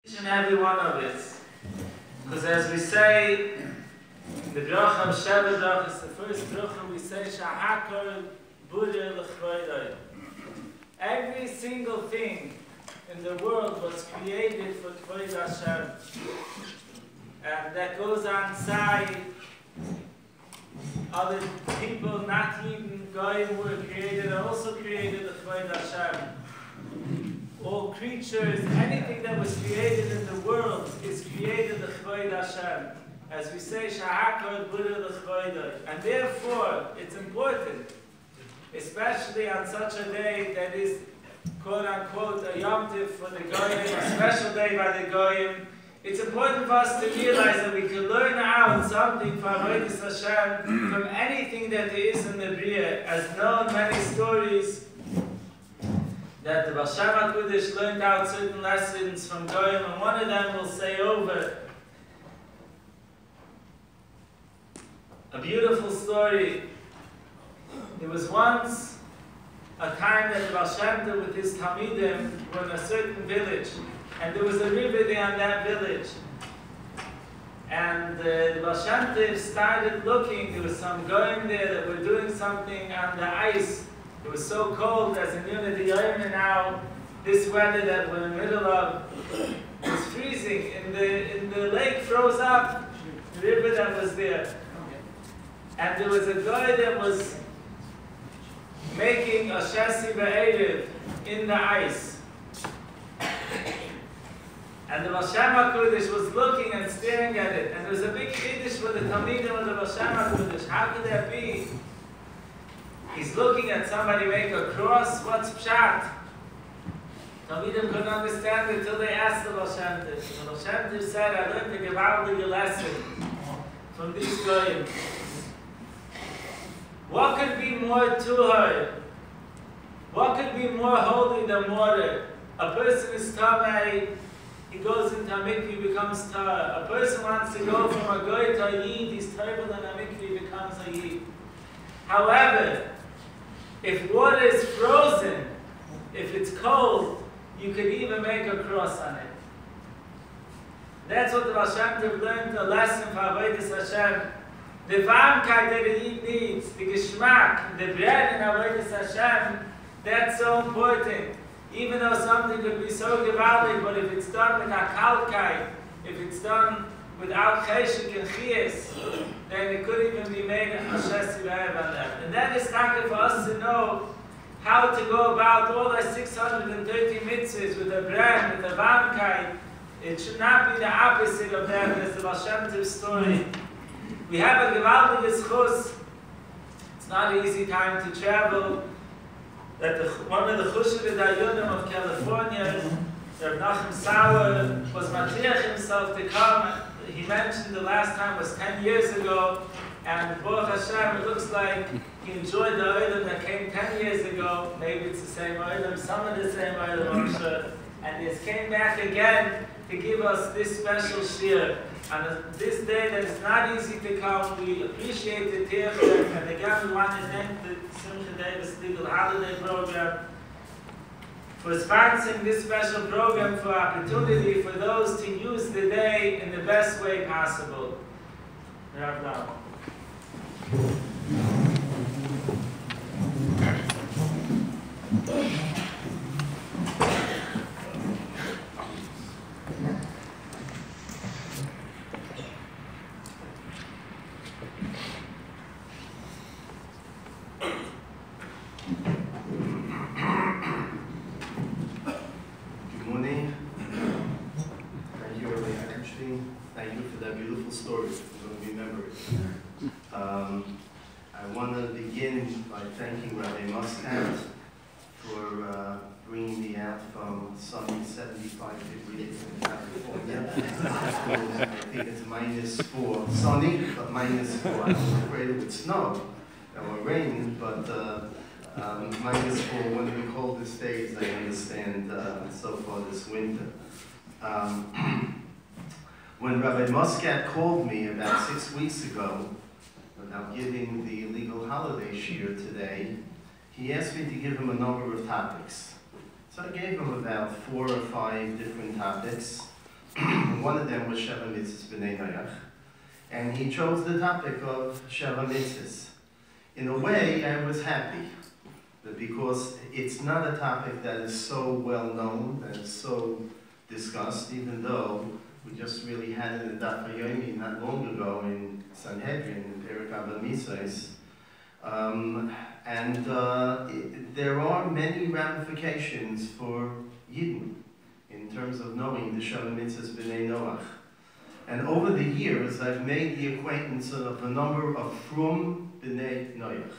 Each and every one of it. Because as we say, the bracha of Sheva bracha is the first bracha we say, Shahakar Buddha L'chvoidai. Every single thing in the world was created for Kvod Hashem. And that goes on side. Other people, not even Goyim, were created, are also created for Kvod Hashem. All creatures, anything that was created in the world is created the Kvod Hashem. As we say, Shahakar Buddha L'chvoidai. And therefore, it's important, especially on such a day that is, quote unquote, a Yom Tiv for the Goyim, a special day by the Goyim. It's important for us to realize that we can learn out something from Avodas Hashem, from anything that there is in the Bria. As known, many stories that the Baal Shem HaKudosh learned out certain lessons from Goyim, and one of them will say over a beautiful story. There was once a time that the Baal Shem Tov with his Talmidim were in a certain village, and there was a river there in that village. And the Baal Shem Tov started looking. There was some Goyim there that were doing something on the ice. It was so cold, as in Unity Yom now, this weather that we're in the middle of was freezing. And the lake froze up, the river that was there. And there was a guy that was making a shasi ba'erev in the ice. And the Baal Shem HaKudosh was looking and staring at it. And there was a big chiddush for the Talmidim of the Baal Shem HaKudosh. How could that be? He's looking at somebody make a cross. What's pshat? Talmidim couldn't understand it until they asked the Baal Shem Tov. The Baal Shem Tov said, I learned a gewaldige lesson from these goyim. What could be more tuhar? What could be more holy than water? A person is tamei, he goes into a mikveh, he becomes tar. A person wants to go from a goy to a yid, he's terrible in a mikveh, he becomes a yid. However, if water is frozen, if it's cold, you could even make a cross on it. That's what the Baal Shem Tov learned, a lesson for Avodas Hashem. The warmkeit that a Yid needs, the geschmack, the bread in Avodas Hashem, that's so important. Even though something could be so gewaltig, but if it's done with a kalkeit, if it's done without cheshik and chiyas, then it could even be made a shesi b'erev on that. And that is time for us to know how to go about all our 630 mitzvahs with a bread, with a warmkeit. It should not be the opposite of that, as the Baal Shem Tov story. We have a gewaltige schus. It's not an easy time to travel. That one of the Chesed Dayinim of California, Rabbi Nachum Sauer, was matriach himself to come. He mentioned the last time was 10 years ago, and Baruch Hashem, it looks like he enjoyed the oilam that came 10 years ago. Maybe it's the same oilam, some of the same oilam, I'm sure. And he came back again to give us this special shiur. And this day that it's not easy to come, we appreciate the tircha, and again we want to thank the Simcha Davis Legal Holiday Program for sponsoring this special program, for opportunity for those to use the day in the best way possible. Story. I'm going to remember it. I want to begin by thanking Rabbi Nachum for bringing me out from sunny 75 degrees in California. I think it's -4. Sunny, but -4. I was afraid it would snow or rain, but -4, one of the coldest days I understand so far this winter. When Rabbi Muscat called me about 6 weeks ago about giving the legal holiday shiur today, he asked me to give him a number of topics. So I gave him about 4 or 5 different topics. one of them was Sheva Mitzvos Bnei Noach, and he chose the topic of Sheva Mitzvos. In a way, I was happy, because it's not a topic that is so well known, that is so discussed, even though we just really had it in Daf Yomi not long ago in Sanhedrin, in Perek Abba Mitzvos. There are many ramifications for Yidden in terms of knowing the Sheva Mitzvos Bnei Noach. And over the years, I've made the acquaintance of a number of Frum Bnei Noach.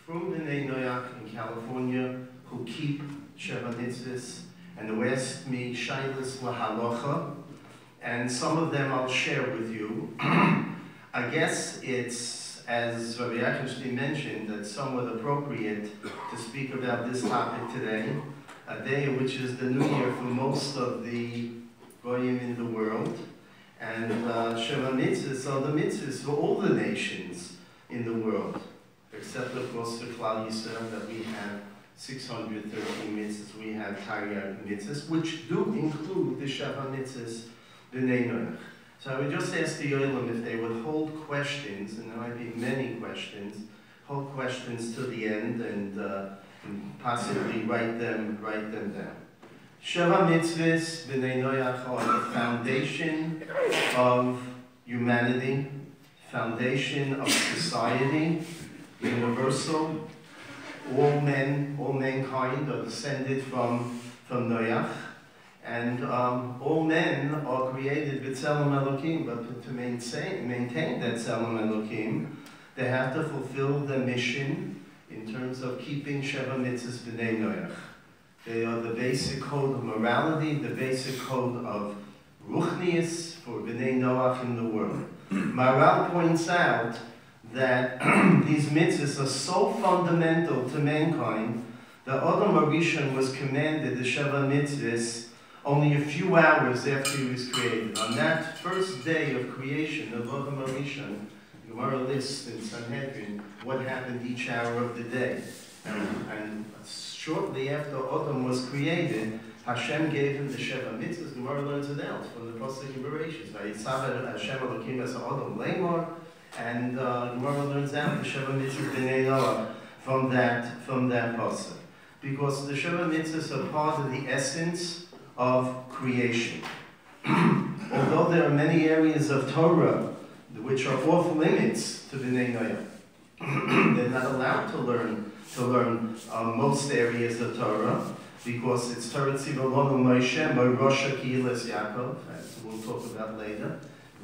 Frum Bnei Noach in California who keep Sheva Mitzvos and who asked me Shailas Lahalocha, and some of them I'll share with you. I guess it's, as Rabbi Nachum Sauer mentioned, that's somewhat appropriate to speak about this topic today, a day which is the new year for most of the Goyim in the world. And Sheva Mitzvos are the mitzvahs for all the nations in the world, except of course for Klal Yisrael, that we have 613 mitzvahs. We have Taryag mitzvahs, which do include the Sheva Mitzvos Bnei Noach. So I would just ask the Yolim if they would hold questions, and there might be many questions, hold questions to the end and possibly write them down. Sheva Mitzvos Bnei Noach are the foundation of humanity, foundation of society, universal. All men, all mankind are descended from Noach, and all men are created b'tzelem Elokim, but to maintain that tzelem Elokim, they have to fulfill the mission in terms of keeping Sheva Mitzvos Bnei Noach. They are the basic code of morality, the basic code of ruchnius for Bnei Noach in the world. Maral points out that these mitzvahs are so fundamental to mankind that Adam HaRishon was commanded the Sheva Mitzvahs only a few hours after he was created. On that first day of creation of Adam HaRishon, Gemara lists in Sanhedrin what happened each hour of the day. And shortly after Adam was created, Hashem gave him the Sheva Mitzvahs. Gemara learns it out from the Pasuk in Bereshit. Vayitzav Hashem Elokim es Adam Lemor, and Gemara learns out the Sheva Mitzvahs Bnei Noach from that Pasuk, because the Sheva Mitzvahs are part of the essence of creation. Although there are many areas of Torah which are off limits to Bnei Noach, they're not allowed to learn most areas of Torah, because it's Torah Tzivah Moshe, Morosha Kihilas Yaakov, as we'll talk about later.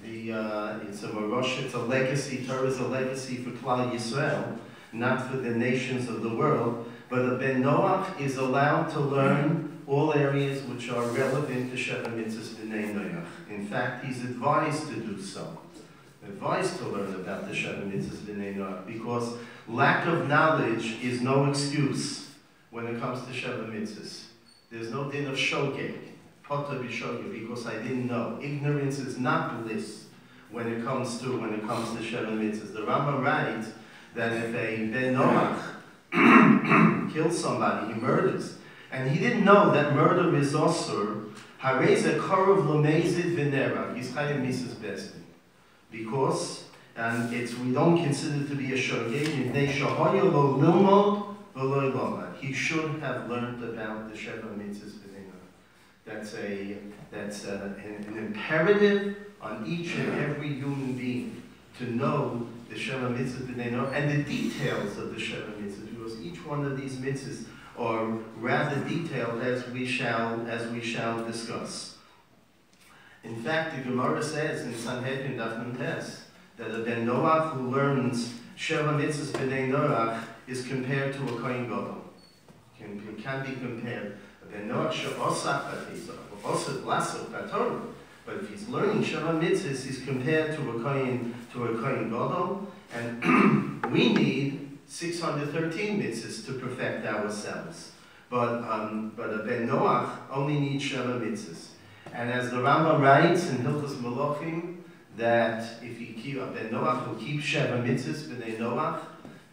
It's a Morosha, it's a legacy. Torah is a legacy for Klal Yisrael, not for the nations of the world. But a Ben Noach is allowed to learn all areas which are relevant to Sheva Mitzvos Bnei Noach. In fact, he's advised to do so. Advised to learn about the Sheva Mitzvos Bnei Noach, because lack of knowledge is no excuse when it comes to Sheva Mitzvos. There's no din of shogeg, potter b'shogeg, because I didn't know. Ignorance is not bliss when it comes to Sheva Mitzvos. The Rambam writes that if a Ben Noach kills somebody, he murders, and he didn't know that murder is osur, harei ze korov l'meizid v'nera, he's chayim misas bestin. Because we don't consider it to be a shogeg. He should have learned about the Sheva Mitzvos Bnei Noach. That's an imperative on each and every human being to know the Sheva Mitzvos Bnei Noach and the details of the Sheva Mitzvos, because each one of these mitzvahs are rather detailed, as we shall discuss. In fact, the Gemara says in Sanhedrin Daf Nun Tes that a Ben Noach who learns Sheva Mitzvos Bnei Noach is compared to a Kohen Gadol. It can be compared. A Ben Noach she'osach b'Torah, but if he's learning Sheva Mitzvos, he's compared to a Kohen Gadol, and we need 613 mitzvahs to perfect ourselves. But a Ben Noach only needs Sheva Mitzvahs. And as the Rambam writes in Hilchos Malachim, that if he keep a Ben Noach will keep Sheva Mitzvahs Bnei Noach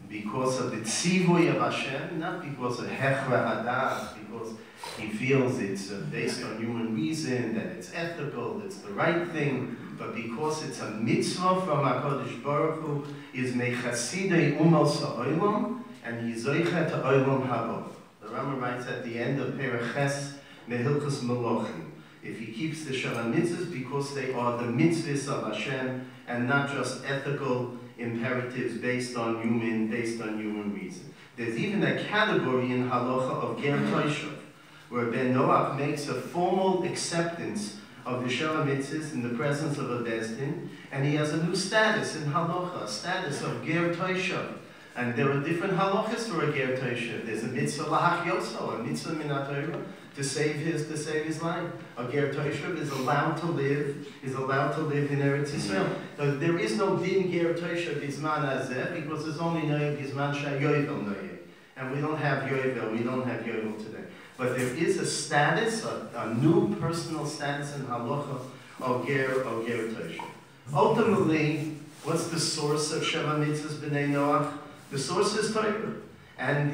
because of the tzivui of Hashem, not because of hechra hadas, because He feels it's based on human reason, that it's ethical, it's the right thing, but because it's a mitzvah from HaKadosh Baruch Hu, is mechasidei umal sa'olam, and he zoicha to olam haba. The Rambam writes at the end of Perek Ches Mehilchos Malachim, if he keeps the Sheva mitzvahs because they are the mitzvahs of Hashem and not just ethical imperatives based on human reason. There's even a category in halacha of ger toishav, where Ben Noach makes a formal acceptance of the Sheva mitzvahs in the presence of a Beis Din, and he has a new status in halacha, a status of ger toishav. And there are different halachas for a ger toishav. There's a mitzvah lahach yoso, a mitzvah min Torah, to save his life. A ger toishav is allowed to live in Eretz Yisrael. Now, there is no din ger toishav bizman hazeh, because there's only noyeg bizman shayovel noyeg, and we don't have yovel today. But there is a status, a new personal status in halacha of ger toishav. Ultimately, what's the source of Sheva mitzvahs b'nei Noach? The source is Torah, and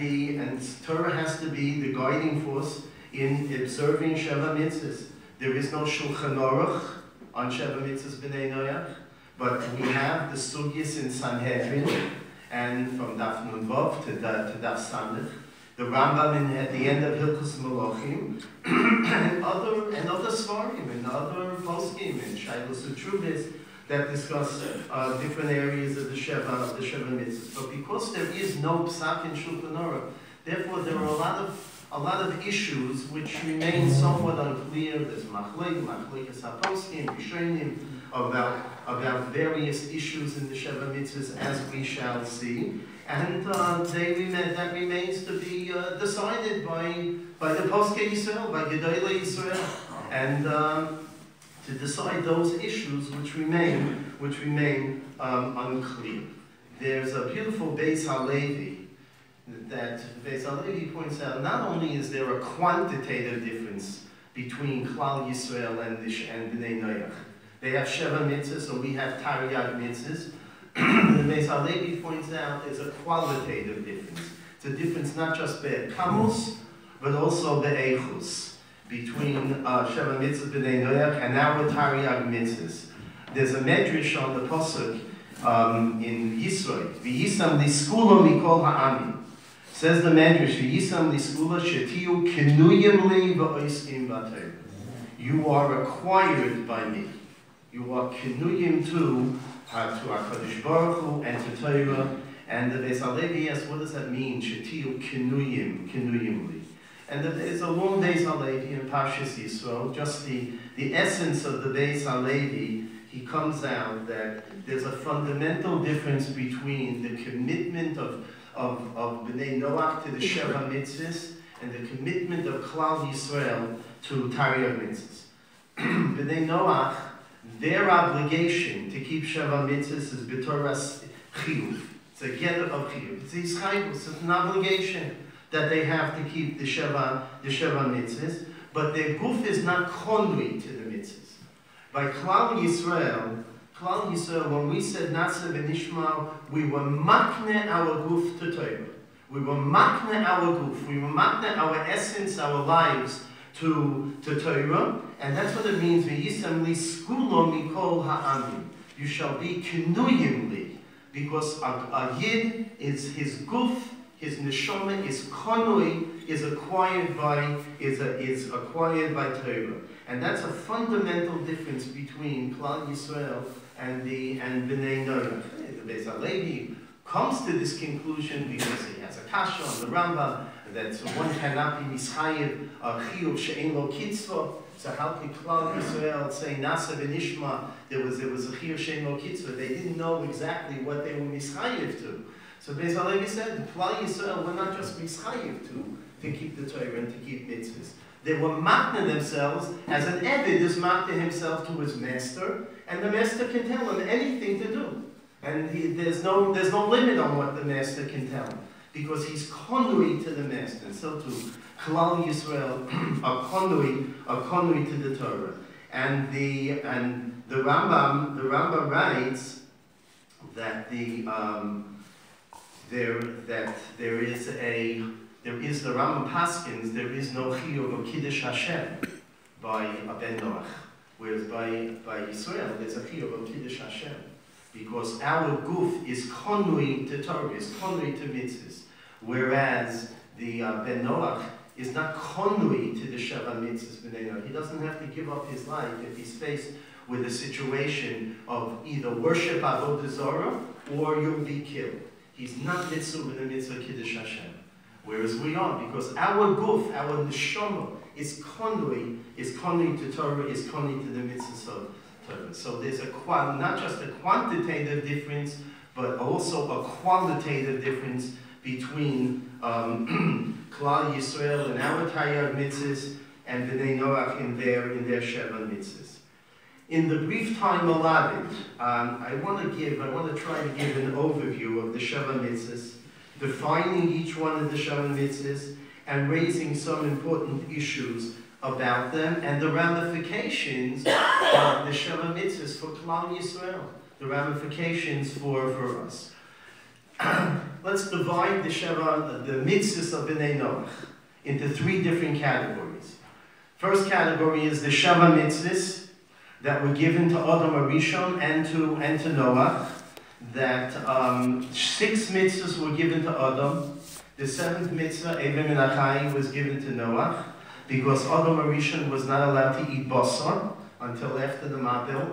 Torah has to be the guiding force in observing Sheva mitzvahs. There is no Shulchan Aruch on Sheva mitzvahs b'nei Noach, but we have the sugyas in Sanhedrin, and from Daf Nun Vav to Daf Samech, the Rambam at the end of Hilchos Malachim, and other svarim, and other poskim, and Shailos Utrubis, that discuss different areas of the Sheva mitzvahs. But because there is no psak in Shulchan Aruch, therefore there are a lot of issues which remain somewhat unclear. There's machlekes haposkim, rishonim, about various issues in the Sheva mitzvahs, as we shall see, and that remains to be decided by the Poskei Yisrael, by Gedolei Yisrael, and to decide those issues which remain unclear. There's a beautiful Beis Halevi that Beis Halevi points out. Not only is there a quantitative difference between Klal Yisrael and Bnei Noach, they have Sheva mitzvahs, so we have Taryag mitzvahs. The Beis Halevi points out there's a qualitative difference. It's a difference not just be'kamus, but also be'echus, between Sheva mitzvahs b'nei Noach and our Taryag mitzvahs. There's a medrash on the pasuk in Yisroi, v'yisam liskula mikol ha'amim. Says the medrash, v'yisam liskula shetiu kenuyim li v'oiskim v'atayim. You are acquired by me. You are kenuyim to HaKadosh Baruch Hu and to Torah. And the Beis Halevi asks, what does that mean? Shetiu kenuyim li. And there's a long Beis Halevi in Parshas Yisrael, just the essence of the Beis Halevi. He comes out that there's a fundamental difference between the commitment of Bnei Noach to the Sheva mitzvahs and the commitment of Klal Yisrael to Taryag mitzvahs. Bnei Noach, their obligation to keep Sheva mitzvahs is b'toras chiyuv. It's a get of chiyuv. It's ischayvus. It's an obligation that they have to keep the Sheva mitzvahs, but their guf is not konui to the mitzvahs. By Klal Yisrael, when we said Nasa v'nishma, we were makne our guf to Torah. We were makne our guf. We were makne our essence, our lives to Torah, and that's what it means. V'yisam li skulo mikol ha'amim. You shall be kenuyim li, because a yid is his guf. His neshama is konui, is acquired by Torah, and that's a fundamental difference between Klal Yisrael and Bnei Noach. The Beis Halevi comes to this conclusion because he has a kasha on the Rambam that one cannot be mischayev a chiyuv she'en lo kitzvah. So how can Klal Yisrael say Nasa v'nishma? There was a chiyuv she'en lo kitzvah. They didn't know exactly what they were mischayev to. So Beis Halevi said, Klal Yisrael were not just mischayev to keep the Torah and to keep mitzvahs. They were makna themselves, as an Eved is makna himself to his master, and the master can tell him anything to do. And there's no limit on what the master can tell him, because he's konui to the master. And so too, Klal Yisrael are konui to the Torah. And the Rambam writes that there is there is the Rambam Paskins, there is no shiur of Kiddush Hashem by Ben Noach. Whereas by Yisrael, there's a shiur of Kiddush Hashem. Because our guf is konui to Torah, is konui to mitzvahs. Whereas the Ben Noach is not konui to the Sheva mitzvahs Bnei Noach. He doesn't have to give up his life if he's faced with a situation of either worship avodah zarah or you'll be killed. He's not mitzvah with the mitzvah Kiddush Hashem. Whereas we are, because our guf, our neshama, is konui to Torah, is konui to the mitzvahs of Torah. So there's not just a quantitative difference, but also a qualitative difference between Klal Yisrael and our Tayyar mitzvahs and Bnei Noach in their Sheva mitzvahs. In the brief time allotted, I want to try to give an overview of the Sheva mitzvahs, defining each one of the Sheva mitzvahs, and raising some important issues about them and the ramifications of the Sheva mitzvahs for Klal Yisrael, the ramifications for us. Let's divide the mitzvahs of Bnei Noach into three different categories. First category is the Sheva mitzvahs that were given to Adam Arishon and to Noach. That 6 mitzvahs were given to Adam. The 7th mitzvah, Evim Menachai, was given to Noach, because Adam Arishon was not allowed to eat basar until after the mabel.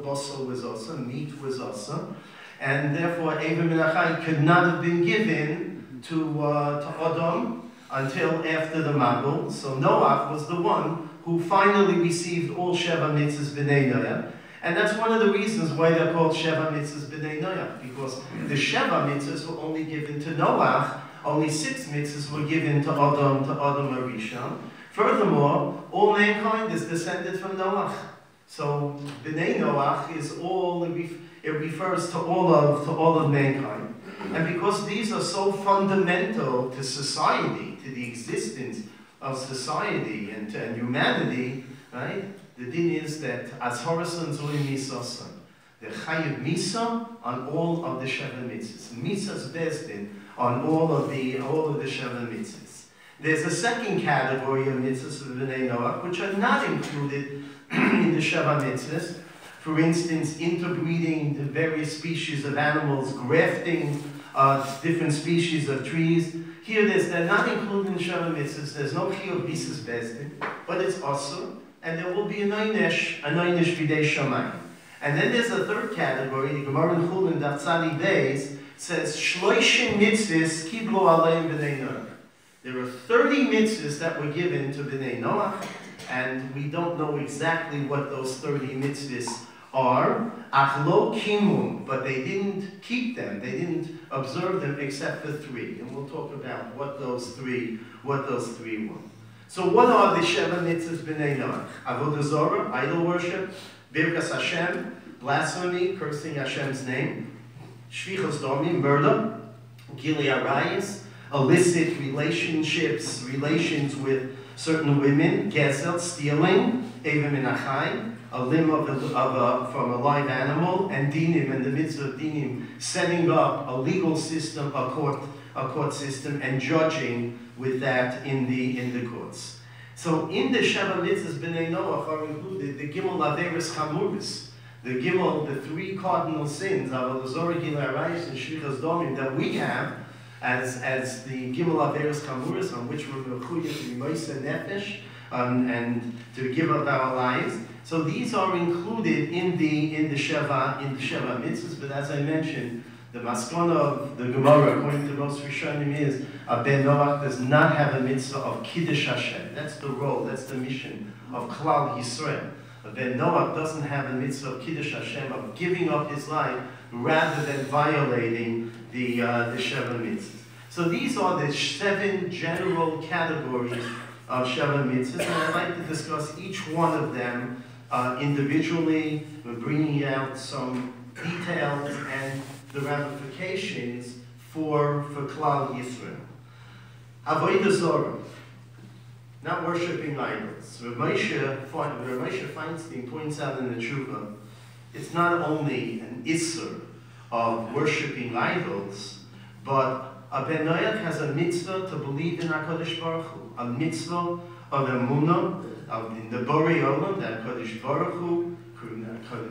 Basar was also, meat was also. And therefore, Evim Menachai could not have been given to Adam until after the mabel. So Noach was the one who finally received all Sheva mitzvahs Bnei Noach. And that's one of the reasons why they're called Sheva mitzvahs Bnei Noach, because the Sheva mitzvahs were only given to Noach, only 6 mitzvahs were given to Adam Arishon. Furthermore, all mankind is descended from Noach. So Bnei Noach is all, it refers to all of mankind. And because these are so fundamental to society, to the existence of society and humanity, right? The din is that as horizon zoi misasan, the chayiv misa on all of the Sheva mitzvahs, misas bezdin on all of the Sheva mitzvahs. There's a second category of mitzvahs of Bnei Noach which are not included in the Sheva mitzvahs. For instance, interbreeding the various species of animals, grafting different species of trees. Here, they're not included in Sheva mitzvahs. There's no shiur misas bezdin, but it's also. And there will be a noinish b'dei shamayim. And then there's a third category. The Gemara in Chulin Daf Tzadi Beis says shloishim mitzvahs kiblu aleim b'nei Noach. There are 30 mitzvahs that were given to Bnei Noach, and we don't know exactly what those 30 mitzvahs are. Ach lo kimum, but they didn't keep them. They didn't observe them except for 3, and we'll talk about what those three were. So what are the Sheva mitzvahs Bnei Noach? Avodah zarah, idol worship, birkas Hashem, blasphemy, cursing Hashem's name, shvichas damim, murder, gilui arayis, illicit relations with certain women, gezel, stealing, evim menachai, a limb from a live animal, and dinim, and the mitzvah of dinim, setting up a legal system, a court system, and judging with that in the courts. So in the Sheva mitzvahs Bnei Noach are included the Gimel Averis Chamuris, the 3 cardinal sins, Avodah zarah, gilui arayis, and shvichas damim, that we have as the Gimel Averis Chamuris, on which we're mechuyev to be moser nefesh, and to give up our lives. So these are included in the Sheva mitzvahs. But as I mentioned, the maskana of the Gemara, according to most Rishonim, is Ben Noach does not have a mitzvah of Kiddush Hashem. That's the role, that's the mission of Klal Yisrael. Ben Noach doesn't have a mitzvah of Kiddush Hashem, of giving up his life rather than violating the Sheva mitzvahs. So these are the 7 general categories of Sheva mitzvahs, and I'd like to discuss each one of them individually. We're bringing out some details and the ramifications for Klal Yisrael. Avodah zarah, not worshipping idols. Rabbi Moshe Feinstein points out in the Tshuva, it's not only an isser of worshipping idols, but A Bnei has a mitzvah to believe in HaKadosh Baruch Hu, a mitzvah of emunah, in the Borei Olam, that HaKadosh Baruch Hu,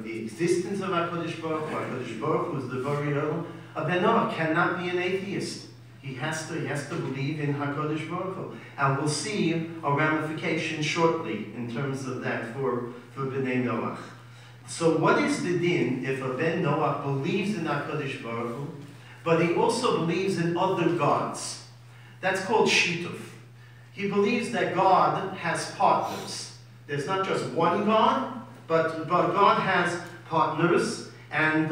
the existence of HaKadosh Baruch Hu, HaKadosh Baruch Hu is the Borei Olam. A Bnei cannot be an atheist. He has to believe in HaKadosh Baruch Hu. And we'll see a ramification shortly in terms of that for Bnei Noach. So what is the din if a Ben Noach believes in HaKadosh Baruch Hu, but he also believes in other gods? That's called shituf. He believes that God has partners. There's not just one God, but God has partners, and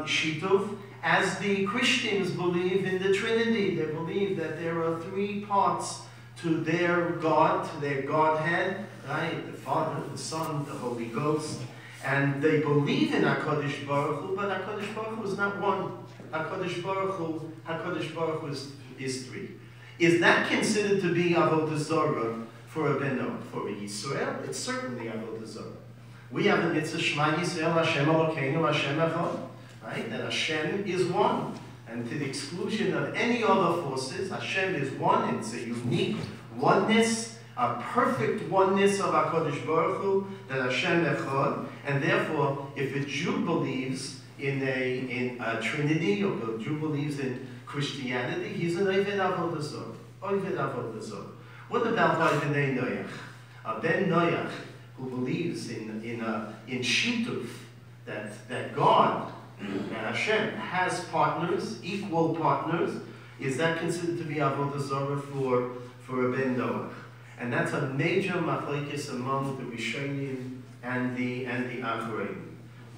shituf, as the Christians believe in the Trinity. They believe that there are three parts to their God, to their Godhead, right? The Father, the Son, the Holy Ghost. And they believe in HaKadosh Baruch Hu, but HaKadosh Baruch Hu is not one. HaKadosh Baruch Hu is three. Is that considered to be Avodah Zarah for a Bnei? For a Yisrael, it's certainly Avodah Zarah. We have the mitzvah Shema Yisrael, Hashem Elokeinu, Hashem Echad, right? That Hashem is one. And to the exclusion of any other forces, Hashem is one. It's a unique oneness, a perfect oneness of HaKadosh Baruch Hu, that Hashem Echad. And therefore, if a Jew believes in a Trinity, or a Jew believes in Christianity, he's an Oved Avodah Zarah. Oved Avodah Zarah. What about Bnei Noach? A Ben Noach who believes in shituf, that God, that Hashem has partners, equal partners, is that considered to be Avodah Zarah for a Ben Noach? And that's a major machlokes among the Rishonim and the Acharonim.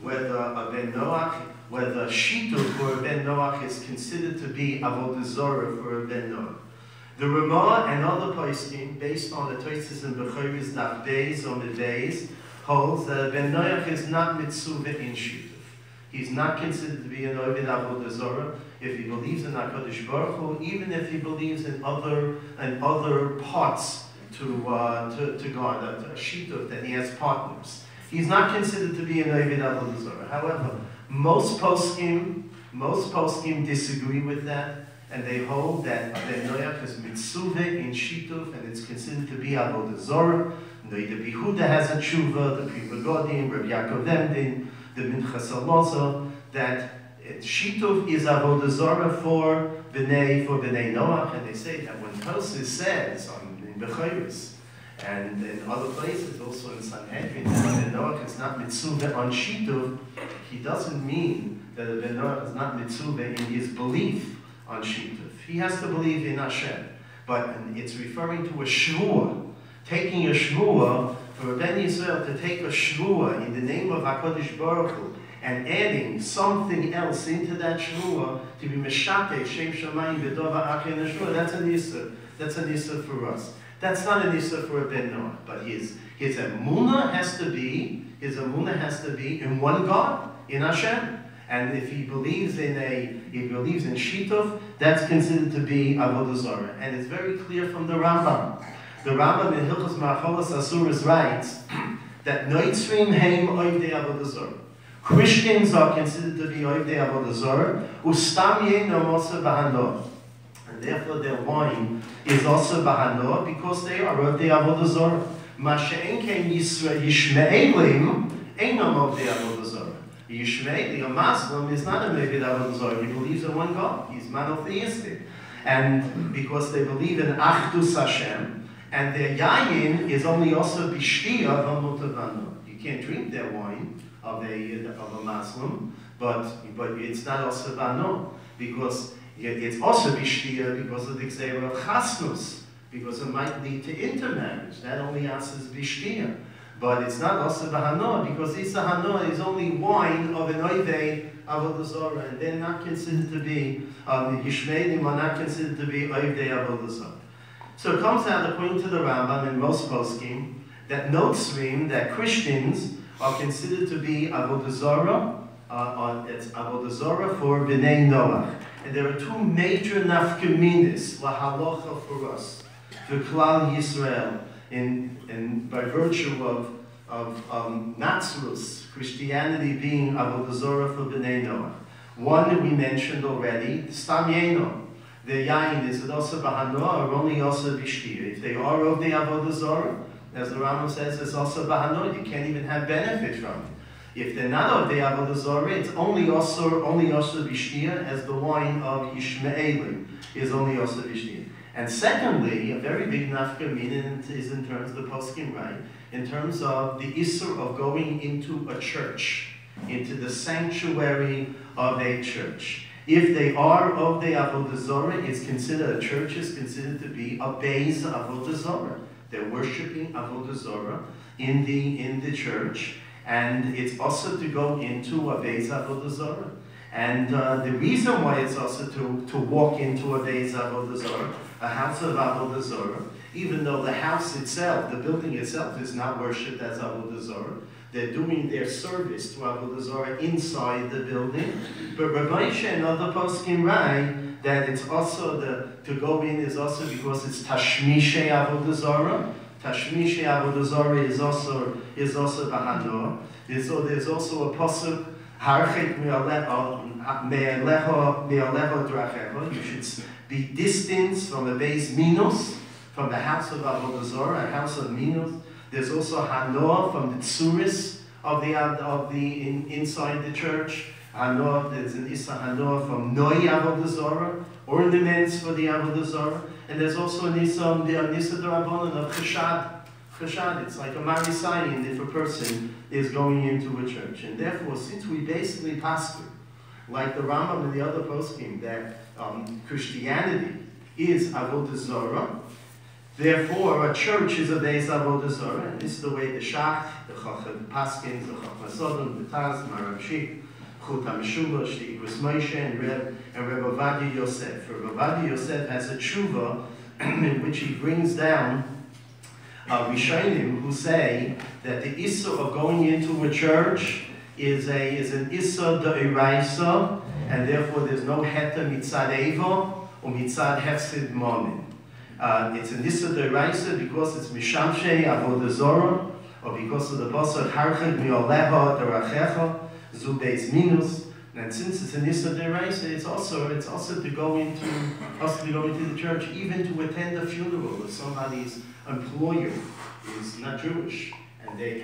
Whether a Ben Noach, whether shituf for a Ben Noach is considered to be Avodah Zarah for a Ben Noach. The Ramah and other poskim, based on the Tosfos and Bechoros Daf Beis or Beis, holds that a Ben Noach is not mitzvah in shituf. He's not considered to be an Oved Avodah Zarah if he believes in HaKadosh Baruch Hu, even if he believes in other parts to God, a shituf, that he has partners. He's not considered to be an Oved Avodah Zarah. However, most poskim disagree with that, and they hold that Ben Noach is mitzvah in shituf, and it's considered to be Avodah Zarah. The Yehuda has a tshuva, the Pri Megadim, Rabbi Yaakov Emdin, the Minchas Almaza, that shituf is Avodah Zarah for Bnei Noach, and they say that when Chesed says in Bechoros and in other places, also in Sanhedrin, that Ben Noach is not mitzvah on shituf, he doesn't mean that a Ben Noach is not mitzvah in his belief on shituf. He has to believe in Hashem, but it's referring to a shvuah, taking a shvuah, for a Ben Yisrael to take a shvuah in the name of HaKadosh Baruch Hu, and adding something else into that shvuah to be meshate shem shamayim v'dova acher neshvuah. That's an issur. That's an issur for us. That's not an issur for a Ben Noach, but his emunah has to be in one God, in Hashem. And if he believes in shituf, that's considered to be Avodah Zarah. And it's very clear from the Rambam. The Rambam in Hilchos Ma'acholos Asuros writes that Noitzrim heim Ovdei Avodah Zarah. Christians are considered to be Ovdei Avodah Zarah, ustam yeino also b'hanoah. And therefore their wine is also b'hanoah because they are Ovdei Avodah Zarah. Ma she'en kein Yishme'elim einam Ovdei Avodah Zarah. Yishme'eli, a Muslim, is not a Ovdei Avodah Zarah. He believes in one God. He's monotheistic. And because they believe in Achdus Hashem, and their Dayin is only also b'shtia v'mutavano. You can't drink their wine of a Muslim, but it's not also bano, because it's also b'shtia because of the Gzeira of Chasnus, because it might lead to intermarriage. That only answers b'shtia. But it's not also b'hanoah, because Isa hanoah is only wine of an Ovdei Avodah Zarah, and they're not considered to be, Yishmeelim are not considered to be Ovdei Avodah Zarah. So it comes out, according to the Rambam and most poskim, that Notzrim, that Christians are considered to be Avodah Zarah, it's Avodah Zarah for Bnei Noach. And there are two major nafkaminis, lahalacha for us, for Klal Yisrael, by virtue of Natsrus, Christianity being Avodah Zarah for Bnei Noach. One we mentioned already, Stam Yeno, the yayin, is it also bahanoah or only also bishtir? If they are of the avodah zarah, as the Rambam says, it's also bahanoah. You can't even have benefit from it. If they're not of the avodah zarah, it's only also bishtir, as the wine of Yishmaelim is only also bishtir. And secondly, a very big nafka meaning is in terms of the poskim, right? In terms of the issur of going into a church, into the sanctuary of a church. If they are of the avodah zarah, it's considered, a church is considered to be a Beis avodah zarah. They're worshiping avodah zarah in the church, and it's also to go into a Beis avodah zarah. And the reason why it's also to walk into a Beis avodah zarah, a house of avodah zarah, even though the house itself, the building itself, is not worshipped as avodah zarah. They're doing their service to avodah zarah inside the building. But Rabbi Moshe and other poskim write that it's also to go in is also because it's tashmishe avodah zarah. Tashmishe avodah zarah is also bahanoah. So there's also a pasuk harchek me'alecha drachecha. You should be distanced from the Beis minus, from the house of avodah zarah, a house of minus. There's also hanoah from the tsuris of the inside the church. Hanoah, there's an issa hanoah from noi avodah zarah, ornaments for the avodah zarah, and there's also an issa d'Rabbanan of chesed. Chesed, it's like a marisayin if a person is going into a church, and therefore, since we basically pastor, like the Rambam and the other poskim, that Christianity is avodah zarah. Therefore, a church is a Beis avodah zarah, and this is the way the Shach, the Chacham Paskins, the Chacham Sodom, the Taz, Marav Shik, Chut HaMeshubash, the Igros Moshe, and Reb Ovadia Yosef. Reb Ovadia Yosef has a tshuva in which he brings down Rishonim who say that the issur of going into a church is an issur d'oraisa, and therefore there's no heta mitzad eva or mitzad hefsid momin. It's an issur d'oraisa because it's mishamshei avodah zarah, or because of the pasuk harchek mi'oleha d'rachecha zu beis minus. And since it's an issur d'oraisa, it's also to go into the church, even to attend a funeral if somebody's employer is not Jewish and they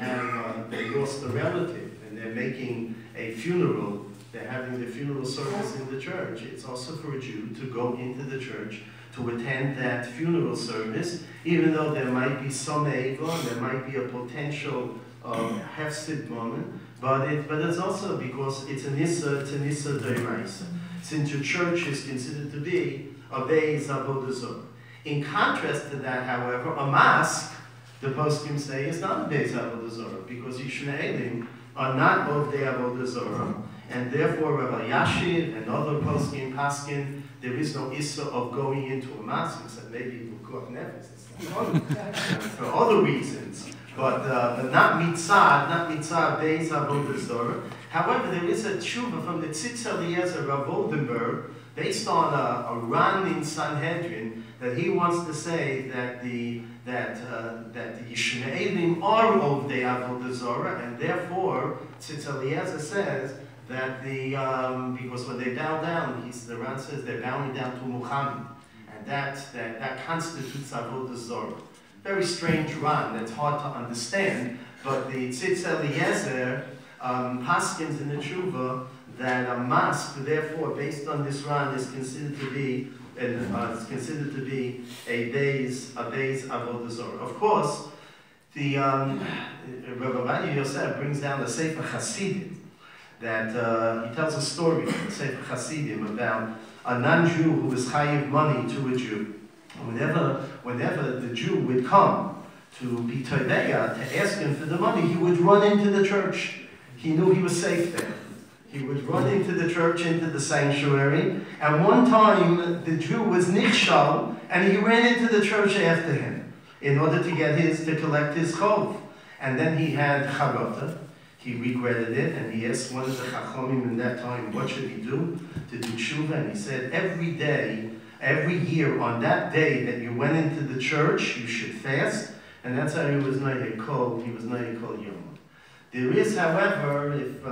lost a relative and they're making a funeral. They're having the funeral service in the church. It's also for a Jew to go into the church to attend that funeral service, even though there might be some ego, there might be a potential hefsid moment, but it's also because it's an issa d'oraisa. Since your church is considered to be a Beis avodah zarah. In contrast to that, however, a mosque, the poskim say, is not a Beis avodah zarah, because Yishmaelim are not of the avodah zarah, and therefore Rabbi Yashiv and other poskim paskin, there is no issa of going into a mosque, except maybe Bukot Nefesh, for other reasons, but not mitzad Beis avodah zarah. However, there is a tshuva from the Tzitz Eliezer Rav Oldenburg, based on a Ran in Sanhedrin, that he wants to say that the Yishmaelim are of the avodah zarah, and therefore Tzitz Eliezer says that because when they bow down, the Ran says they're bowing down to Muhammad, and that constitutes avodah zarah. Very strange Ran, that's hard to understand, but the Tzitz Eliezer paskins in the tshuva that a mosque, therefore, based on this Ran, is considered to be a Beis avodah zarah. Of course, the Rabbi Ovadia Yosef brings down the Sefer Chasidim that he tells a story in the Sefer Chasidim about a non-Jew who was chayiv money to a Jew. Whenever the Jew would come to be tobeya, to ask him for the money, he would run into the church. He knew he was safe there. He would run into the church, into the sanctuary, and one time the Jew was nichshal, and he ran into the church after him in order to collect his chov. And then he had charota. He regretted it, and he asked one of the chachomim in that time, what should he do to do tshuva? And he said, every year, on that day that you went into the church, you should fast, and that's how he was noahide kol yom. There is, however, if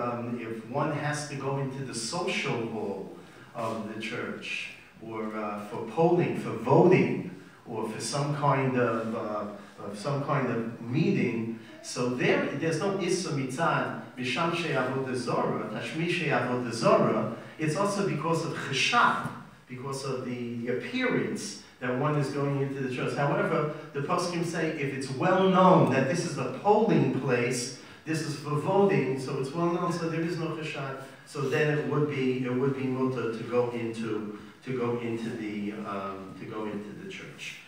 one has to go into the social hall of the church, for polling, for voting, or for some kind of meeting. So there's no issa mitzad misham she'avodah zorah, tashmi she'avodah zorah. It's also because of cheshach, because of the appearance that one is going into the church. However, the poskim say if it's well known that this is a polling place, this is for voting, so it's well known, so there is no cheshach. So then it would be mutter to go into the church.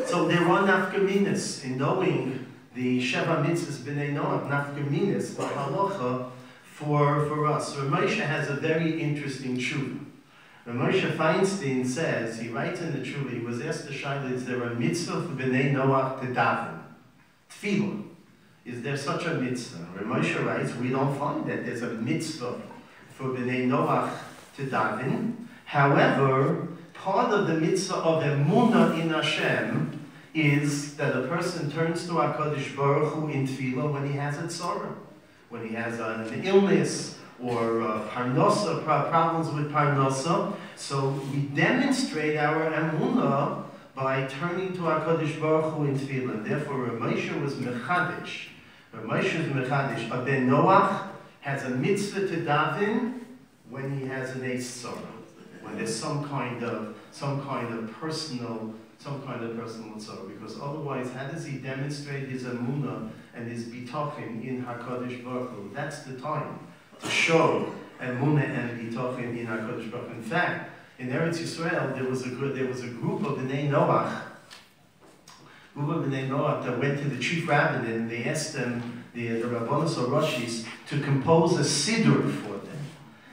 So there are nafkaminas in knowing the Sheva Mitzvos Bnei Noach, nafkaminas halacha for us. So Moshe has a very interesting tshuva. Moshe Feinstein says, he writes in the tshuva, he was asked the shaila, is there a mitzvah for Bnei Noach to daven? Tefillah. Is there such a mitzvah? Moshe writes, we don't find that there's a mitzvah for Bnei Noach to daven. However, part of the mitzvah of emunah in Hashem is that a person turns to HaKadosh Baruch Hu in tefillah when he has a tzara, when he has an illness or parnosa, problems with parnosa. So we demonstrate our emunah by turning to HaKadosh Baruch Hu in tefillah. Therefore, Moshe was mechadish. Moshe is mechadish. Bnei Noach has a mitzvah to daven when he has an eis tzara, when there's some kind of personal tzara, because otherwise, how does he demonstrate his emunah and his bitachon in HaKadosh Baruch Hu? That's the time to show emunah and bitachon in HaKadosh Baruch Hu. In fact, in Eretz Yisrael, there was a group of Bnei Noach, that went to the chief rabbin and they asked them, the Rabbanos or Roshis, to compose a siddur for them.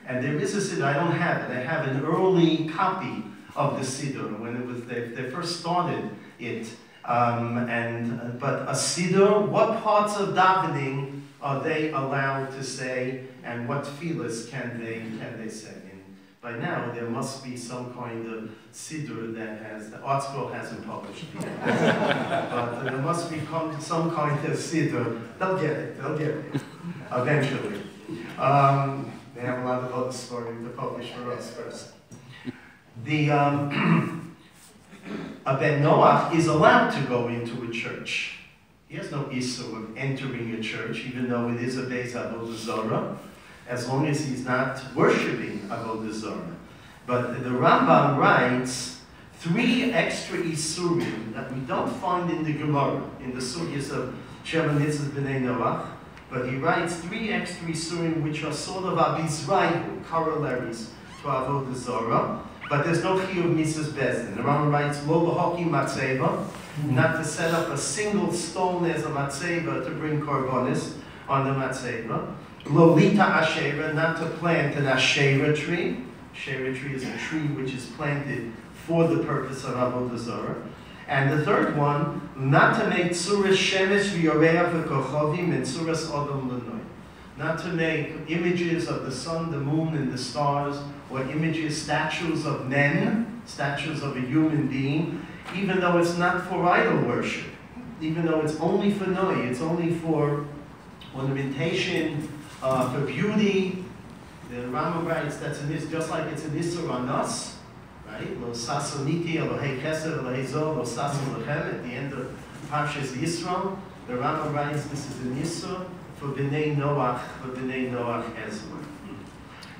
And there is a siddur, I don't have it. I have an early copy of the siddur when it was they first started it. But a siddur, what parts of davening are they allowed to say, and what tefillas can they say? And by now there must be some kind of siddur that the art scroll hasn't published yet. But there must be some kind of siddur. They'll get it eventually. They have a lot of other stories to publish for us first. The Ben Noach is allowed to go into a church. He has no issue of entering a church, even though it is a Beis Avodah Zorah, as long as he's not worshiping Avodah Zorah. But the Rambam writes 3 extra isurim that we don't find in the Gemara, in the sugyas of Sheva Mitzvos Bnei Noach. But he writes 3 extra isurim which are sort of abizrayu, corollaries to Avodah Zorah. But there's no shiur mitzvahs bezdin. The Rambam writes, lo l'hoki matzeva, not to set up a single stone as a matzeva to bring korbanos on the matzeva. Lo lita ashera, not to plant an ashera tree. Ashera tree is a tree which is planted for the purpose of Avodah Zorah. And the third one, not to make tzuras shemesh v'yoreach v'kochovim and tzuras odom l'noy. Not to make images of the sun, the moon, and the stars, or images, statues of men, statues of a human being, even though it's not for idol worship, even though it's only for noi, it's only for ornamentation, for beauty. The Rambam writes that's just like it's an issur on us, right? Lo sasoniti Elohei Chesed Elohei Zol Lo sason lechem at the end of Parshas Yisro. The Rambam writes this is an issur for Bnei Noach as well.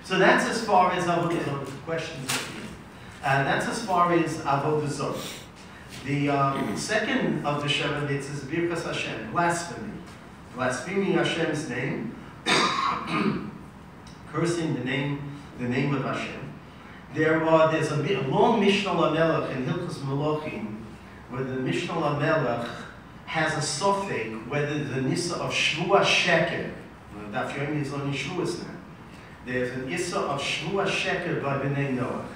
So that's as far as Avodah Zorah. Questions? That's as far as Avodah Zorah. The second of the Sheva Mitzvos is Birkas Hashem, blasphemy. Blaspheming Hashem's name, cursing the name of Hashem. There's a long Mishnah Lamelech in Hilchos Melachim, where the Mishnah Lamelech has a sofek whether the nissa of Shvua Sheker, Daf Yomi is only Shvuas now. There's an issa of Shvua Sheker by Bnei Noach,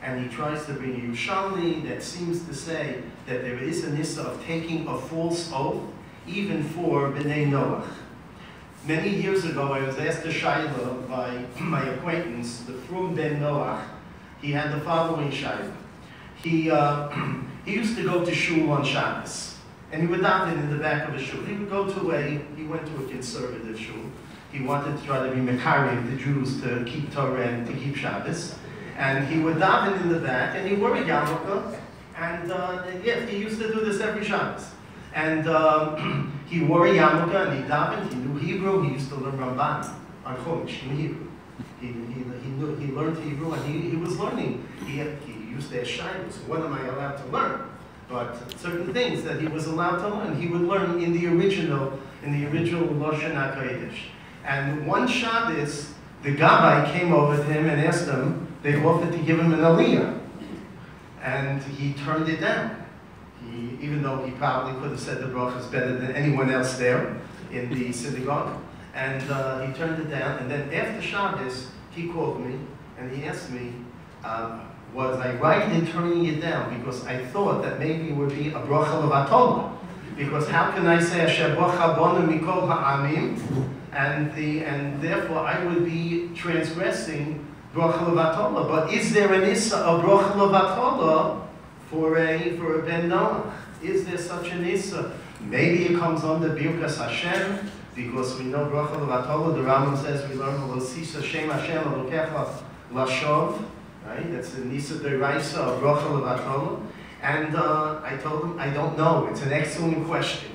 and he tries to bring a Yerushalmi that seems to say that there is an issa of taking a false oath, even for Bnei Noach. Many years ago, I was asked a shaila by my acquaintance, the Frum Ben Noach. He had the following shaila. He used to go to shul on Shabbos. And he would daven in the back of a shul. He went to a conservative shul. He wanted to try to be mekarev the Jews to keep Torah and to keep Shabbos. And he would daven in the back, and he wore a yarmulke, and yes, he used to do this every Shabbos. And he wore a yarmulke, and he davened, he knew Hebrew, he used to learn Ramban on Chumash in Hebrew. He learned Hebrew, and he was learning. He used to ask shiurs, what am I allowed to learn? But certain things that he was allowed to learn, he would learn in the original Lashon HaKodesh. And one Shabbos, the Gabbai came over to him and asked him, they offered to give him an aliyah. And he turned it down. Even though he probably could have said the brachas better than anyone else there in the synagogue. And he turned it down. And then after Shabbos, he called me and he asked me, was I right in turning it down? Because I thought that maybe it would be a bracha levatollah. Because how can I say Asher bracha bonu mikol ha'amim? And therefore I would be transgressing bracha levatollah. But is there an issa of bracha levatollah for a ben Noach? Is there such an issa? Maybe it comes under birkas Hashem, because we know bracha levatollah. The Rambam says we learn l'sisa shem Hashem l'lokecha lashov. Right? That's the nisa deraisa of bracha levatollah. And I told him I don't know. It's an excellent question.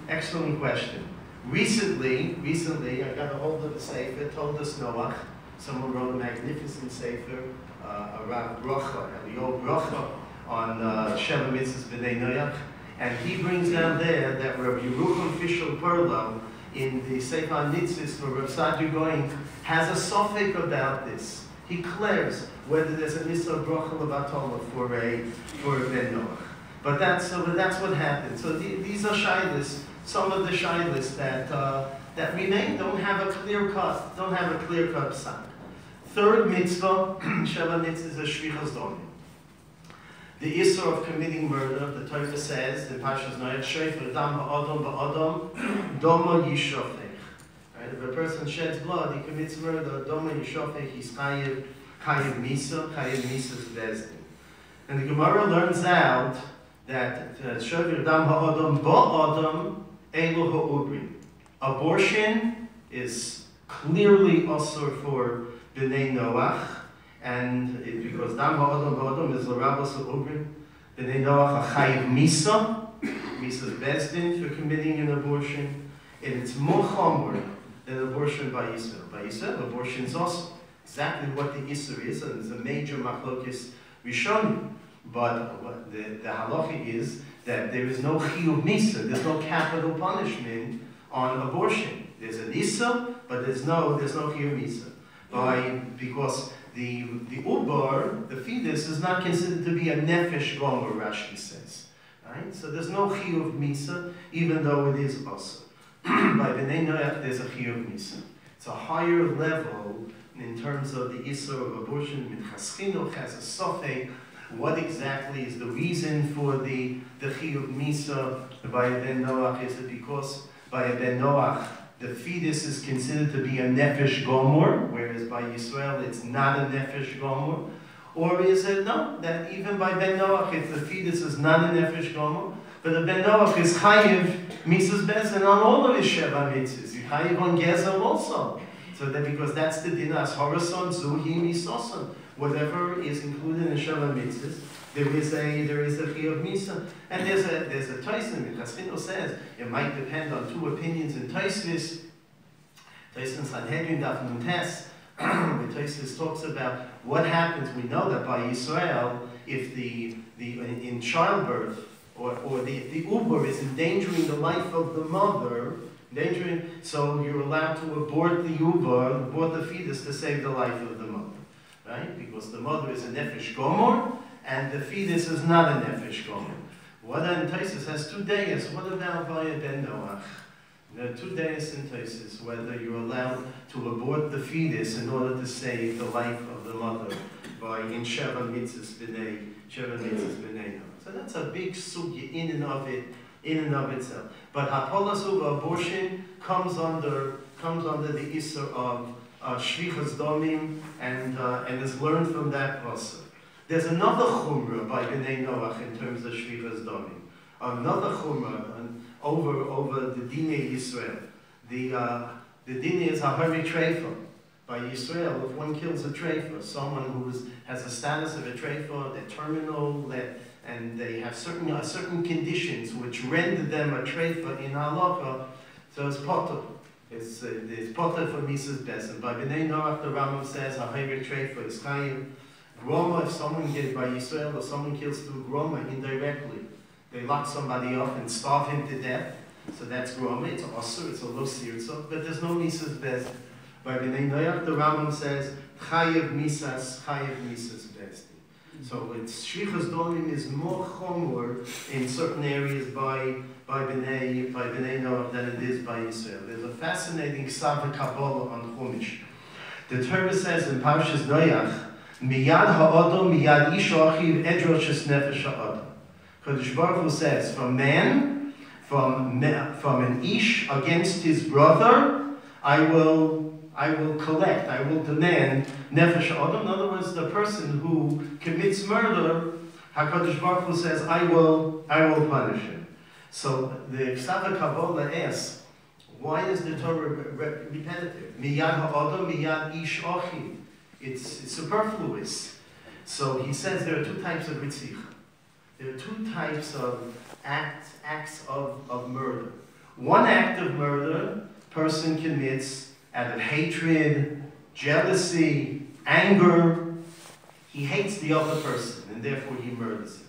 Excellent question. Recently, I got a hold of the sefer, told us Noach. Someone wrote a magnificent sefer, around bracha, the old bracha on Sheva Mitzvos Bnei Noach, and he brings down there that Rabbi Yerucham Fishel Perlo in the Sefer Mitzvos for Rav Sadu Goin has a suffix about this. He declares whether there's a nisa bracha levatollah for a ben Noach. But that's what happened. So these are shilas. Some of the shilas that remain don't have a clear cut psak. Third mitzvah, Sheva mitzvah, is a shvichas domim. The issur of committing murder, the Torah says in Parshas Noach, "Shefer dam ha'adam ba'adam, doma yishofech." Right? If a person sheds blood, he commits murder. Doma yishofech, he's chayiv misa. Chayiv misa is bezdin. And the Gemara learns out that shefer dam ha'adam ba'adam elu ha'ubrin. Abortion is clearly asur for Bnei Noach, and because dam ha'adam ba'adam is l'rabos ha'ubrin, Bnei Noach chayiv misa. Misa is bezdin for committing an abortion, and it's more chomer than abortion by Yisrael. By Yisrael, abortion is also exactly what the issur is, and there's a major machlokes rishonim. But the halacha is that there is no chiyuv misa, there's no capital punishment on abortion. There's an issur, but there's no chiyuv misa. Because the ubar, the fetus, is not considered to be a nefesh gomer, Rashi says. Right? So there's no chiyuv misa, even though it is also. By Bnei Noach, there's a chiyuv misa. It's a higher level in terms of the issur of abortion. Minchas chinuch has a sofek. What exactly is the reason for the chiyuv misa by a ben Noach? Is it because by a ben Noach the fetus is considered to be a nefesh gomor, whereas by Yisrael it's not a nefesh gomor? Or is it no, that even by ben Noach, if the fetus is not a nefesh gomor, but the ben Noach is chayiv misas bezin on all of his sheva mitzvahs, he's chayiv on gezel also. So that because that's the dinas horason zuhi misoson, whatever is included in sheva mitzvahs, there is a chiyuv misa, and there's a Taisin. Chesed says it might depend on two opinions in Taisis. Taisin Sanhedrin Daf Nun Tes, where Taisis talks about what happens. We know that by Yisrael, if in childbirth or the uber is endangering the life of the mother, so you're allowed to abort the uber, abort the fetus to save the life of the mother, right? Because the mother is a nefesh gomor, and the fetus is not a nefesh gomer. What in Taisus has two days. What about by a ben Noach? There are 2 days in Taisus whether you're allowed to abort the fetus in order to save the life of the mother by in Sheva Mitzvos Bnei Noach. So that's a big sugya in and of itself. But hapolas uva, abortion, comes under the issur of shvichas domim and is learned from that pasuk. There's another chumrah by Bnei Noach in terms of shvichas domim. Another chumrah over the Dinei Yisrael. The Dinei is hahari treifa. By Yisrael, if one kills a treifa, someone who has a status of a treifa, they're terminal, and they have certain conditions which render them a treifa in halacha, so it's potter. It's potter for Mises Bes. And by Bnei Noach, the Rambam says, Ha'ayrik treifa is chayim. Groma, if someone gets by Yisrael, or someone kills through groma indirectly, they lock somebody up and starve him to death. So that's groma. It's osur, it's a lo sirtzo, but there's no Mises Bes. By Bnei Noach, the Rambam says, chayev misas besti. So it's shlichus domim is more chomor in certain areas by Bnei Noach than it is by Yisrael. There's a fascinating Sava Kabbalah on Chumash. The Torah says in Parshas Noach, miyad ha'odom miyad ish achiv edroshes nefesh ha'odom. Kodesh Baruch Hu says, from an ish against his brother, I will collect, I will demand nefesh ha'odom. In other words, the person who commits murder, HaKadosh Baruch Hu says, I will punish him. So the Ksava Kabbalah asks, why is the Torah repetitive? Miyad ha'odom, miyad ish achiv. It's superfluous. So he says there are two types of ritzich. There are two types of acts of murder. One act of murder, person commits out of hatred, jealousy, anger. He hates the other person, and therefore he murders him.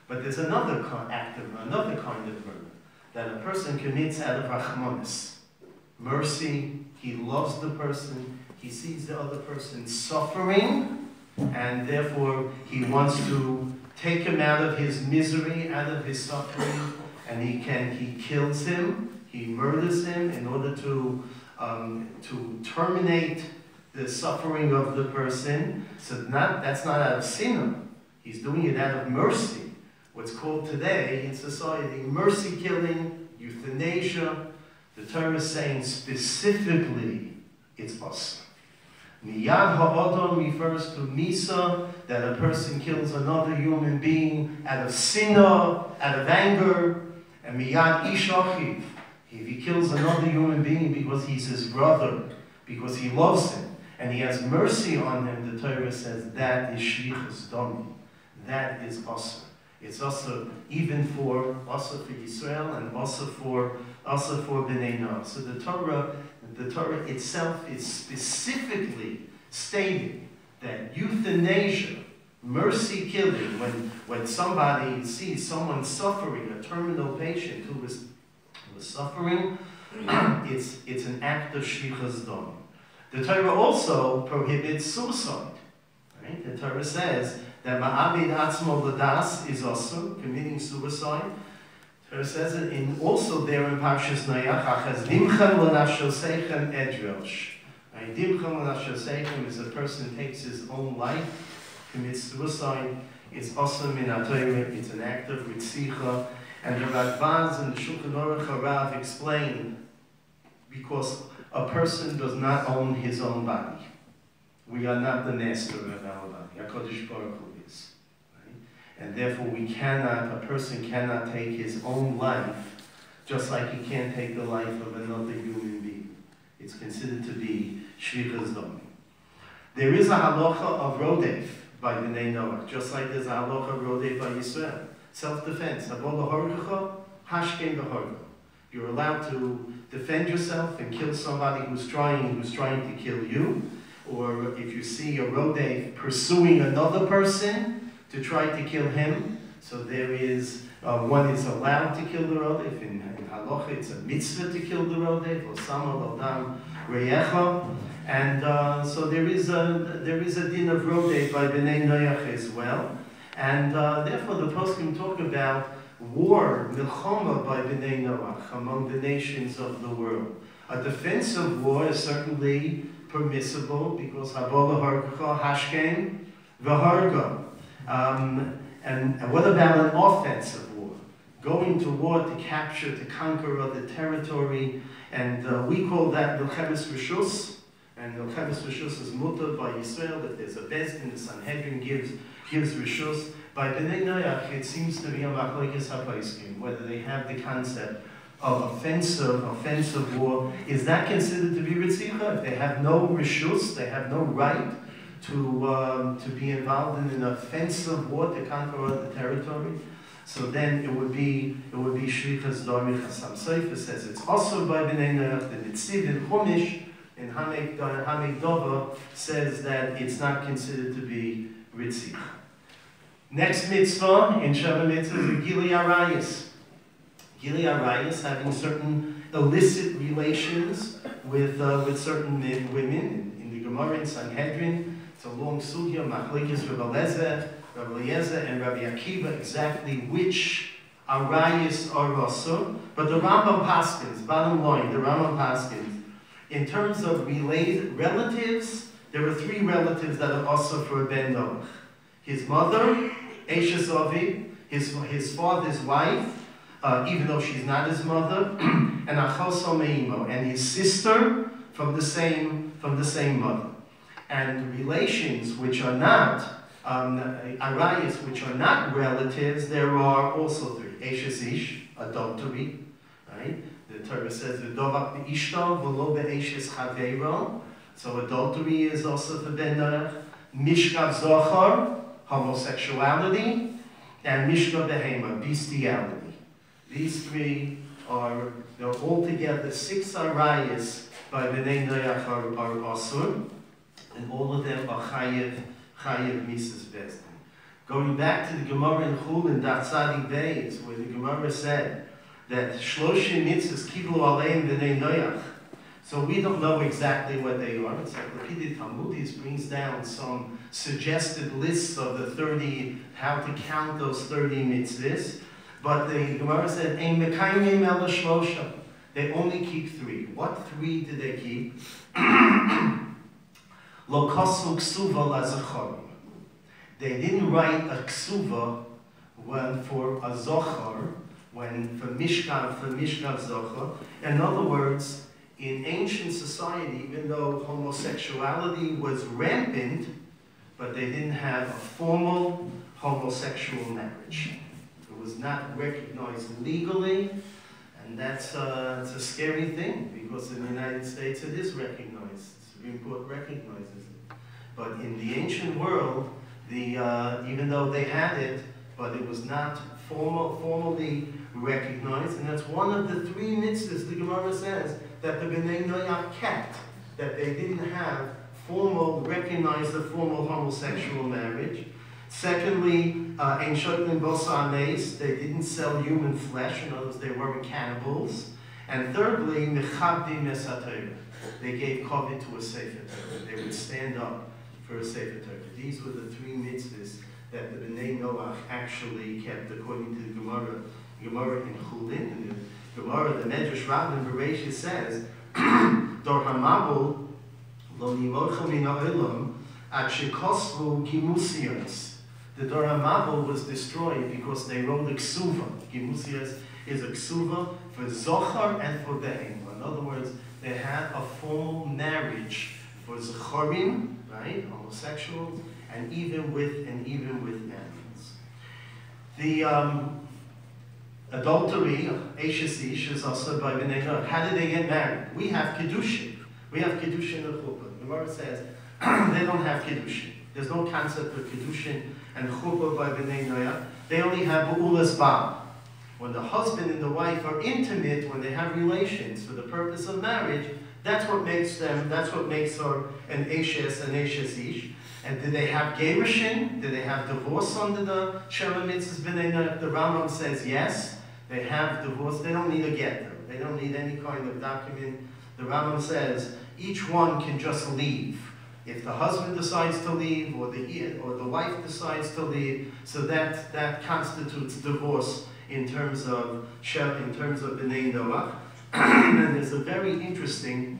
But there's another kind of murder that a person commits out of rachmanis, mercy. He loves the person. He sees the other person suffering, and therefore he wants to take him out of his misery, out of his suffering, and he kills him. He murders him in order to terminate the suffering of the person. So that's not out of sin. He's doing it out of mercy. What's called today in society mercy killing, euthanasia. The Torah is saying specifically it's us. Miyad ha'odom refers to misa, that a person kills another human being out of sinah, out of anger. And miyad ish achiv, if he kills another human being because he's his brother, because he loves him, and he has mercy on him, the Torah says that is shlichus domi. That is asur. It's also even for Yisrael and also for Bnei Noach. So the Torah itself is specifically stating that euthanasia, mercy killing, when somebody sees someone suffering, a terminal patient who is suffering, it's an act of shlichus dom. The Torah also prohibits suicide. Right? The Torah says that ma'abid atzmo l'das is also committing suicide. The Torah says it also there in Parshas Noach, achaz dimchem l'nafshosechem edrosh. Dimchem l'nafshosechem is a person takes his own life, commits suicide. It's also min HaTorah, it's an act of ritzicha. And the Radbaz and the Shulchan Aruch Harav explain, because a person does not own his own body. We are not the master of our body. HaKadosh Baruch Hu is. Right? And therefore a person cannot take his own life, just like he can't take the life of another human being. It's considered to be shlichus dom. There is a halacha of rodef by Bnei Noach, just like there's a halacha of rodef by Yisrael. Self-defense. You're allowed to defend yourself and kill somebody who's trying to kill you. Or if you see a rodef pursuing another person to try to kill him, so there is, one is allowed to kill the rodef. In halacha, it's a mitzvah to kill the rodef. And so there is a din of rodef by Bnei Noach as well. And therefore the poskim talk about war, milchoma by Bnei Noach, among the nations of the world. A defensive war is certainly permissible because habola hargacha hashkem v'harga. And what about an offensive war? Going to war to capture, to conquer other territory, and we call that milchemes rishus. And milchemes rishus is mutar by Yisrael. If there's a Beis Din, the Sanhedrin gives rishus. By Bnei Noach, it seems to be a machlokes haposkim, whether they have the concept of offensive war, is that considered to be Ritzicha? If they have no rishus, they have no right to be involved in an offensive war to conquer other territory, so then it would be Shlichas Dorich. Some Sefer says it's also by Bnei Noach. The Nitziv in Chumash in Hamek Dova says that it's not considered to be Ritzicha. Next mitzvah in Sheva mitzvah is Gili Arayis. Gili Arayis, having certain illicit relations with certain women. In the Gemara in Sanhedrin, it's a long sugya, Machlekes Rabbi Eliezer, and Rabbi Akiva, exactly which Arayis are also. But the Rambam Paskins, bottom line, the Rambam Paskins, in terms of related relatives, there are three relatives that are also for Ben Noach. His mother, Eshes Aviv, his father's wife, even though she's not his mother, and Achoso Meimo, and his sister from the same mother. And relations which are not arayas, which are not relatives, there are also three. Eshes Ish, adultery, right? The Torah says v'dovak be'ishto v'lo be'eshes chaveiro. So adultery is also for Ben Noach. Mishkav zochar, homosexuality, and Mishkav behema, bestiality. These three are, they're altogether 6 arayas by Bnei Noach are asur, and all of them are chayev misas bezdin. Going back to the Gemara in Chul in Daf Tzadik Beis, where the Gemara said that shloshim mitzvos kiblu aleim Bnei Noach. So we don't know exactly what they are. Encyclopedia Talmudis brings down some suggested lists of the 30, how to count those 30 mitzvahs. But the Gemara said, Ein mekayim ela shlosha. They only keep 3. What 3 did they keep? Lo kosu ksuva lazachorim. They didn't write a ksuva when for a zochar, when for mishkav zochar. In other words, in ancient society, even though homosexuality was rampant, but they didn't have a formal homosexual marriage. It was not recognized legally, and that's it's a scary thing, because in the United States it is recognized. The Supreme Court recognizes it. But in the ancient world, even though they had it, but it was not formally recognized, and that's one of the 3 mitzvahs the Gemara says that the Bnei Noach kept, that they didn't have recognize the formal homosexual marriage. Secondly, ein shotlim bosar meis, they didn't sell human flesh, in other words, they weren't cannibals. And thirdly, mechabdim es haTorah, they gave kavod to a sefer Torah. They would stand up for a sefer Torah. These were the 3 mitzvahs that the Bnei Noach actually kept, according to the Gemara in Chulin. And the Gemara, the Medrash Rabbin Bereishis says, Dor hamabul lo nimorcha min ha'olam ad shekosvu gimusiyos. The Dor hamabul was destroyed because they wrote a ksuva. Gimusiyos is a ksuva for zochar and for behema. In other words, they had a formal marriage for zocharim, right, homosexuals, and even with animals. The adultery, Eshes Ish, is also by Bnei Noach. How did they get married? We have Kiddushin. We have Kiddushin and Chuppah. The Gemara says they don't have Kiddushin. There's no concept of Kiddushin and Chuppah by Bnei Noach. They only have Ba'ulas Ba. When the husband and the wife are intimate, when they have relations for the purpose of marriage, that's what makes her an Eshes Ish. And did they have Gerushin? Did they have divorce under the Sheva Mitzvos Bnei Noach? The Rambam says yes. They have divorce. They don't need a getter. They don't need any kind of document. The Rambam says each one can just leave. If the husband decides to leave, or the wife decides to leave, so that constitutes divorce in terms of Bnei Noach. And there's a very interesting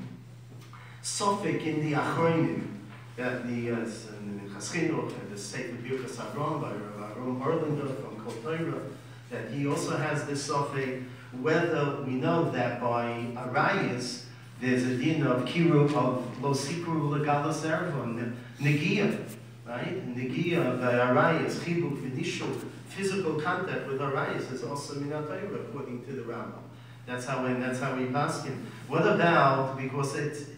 suffix in the Achronim that the Chesed, the Sefer Birkas Avram by Aaron Erlinger from Kol Torah, that he also has this suffix, whether we know that by Arayas there's a din of kiru of lo sikru legalas ervon negia, right? Negia of Arayas, chibuk v'nishul, physical contact with Arayas is also min Torah according to the Rambam. That's how we ask him. What about, because it's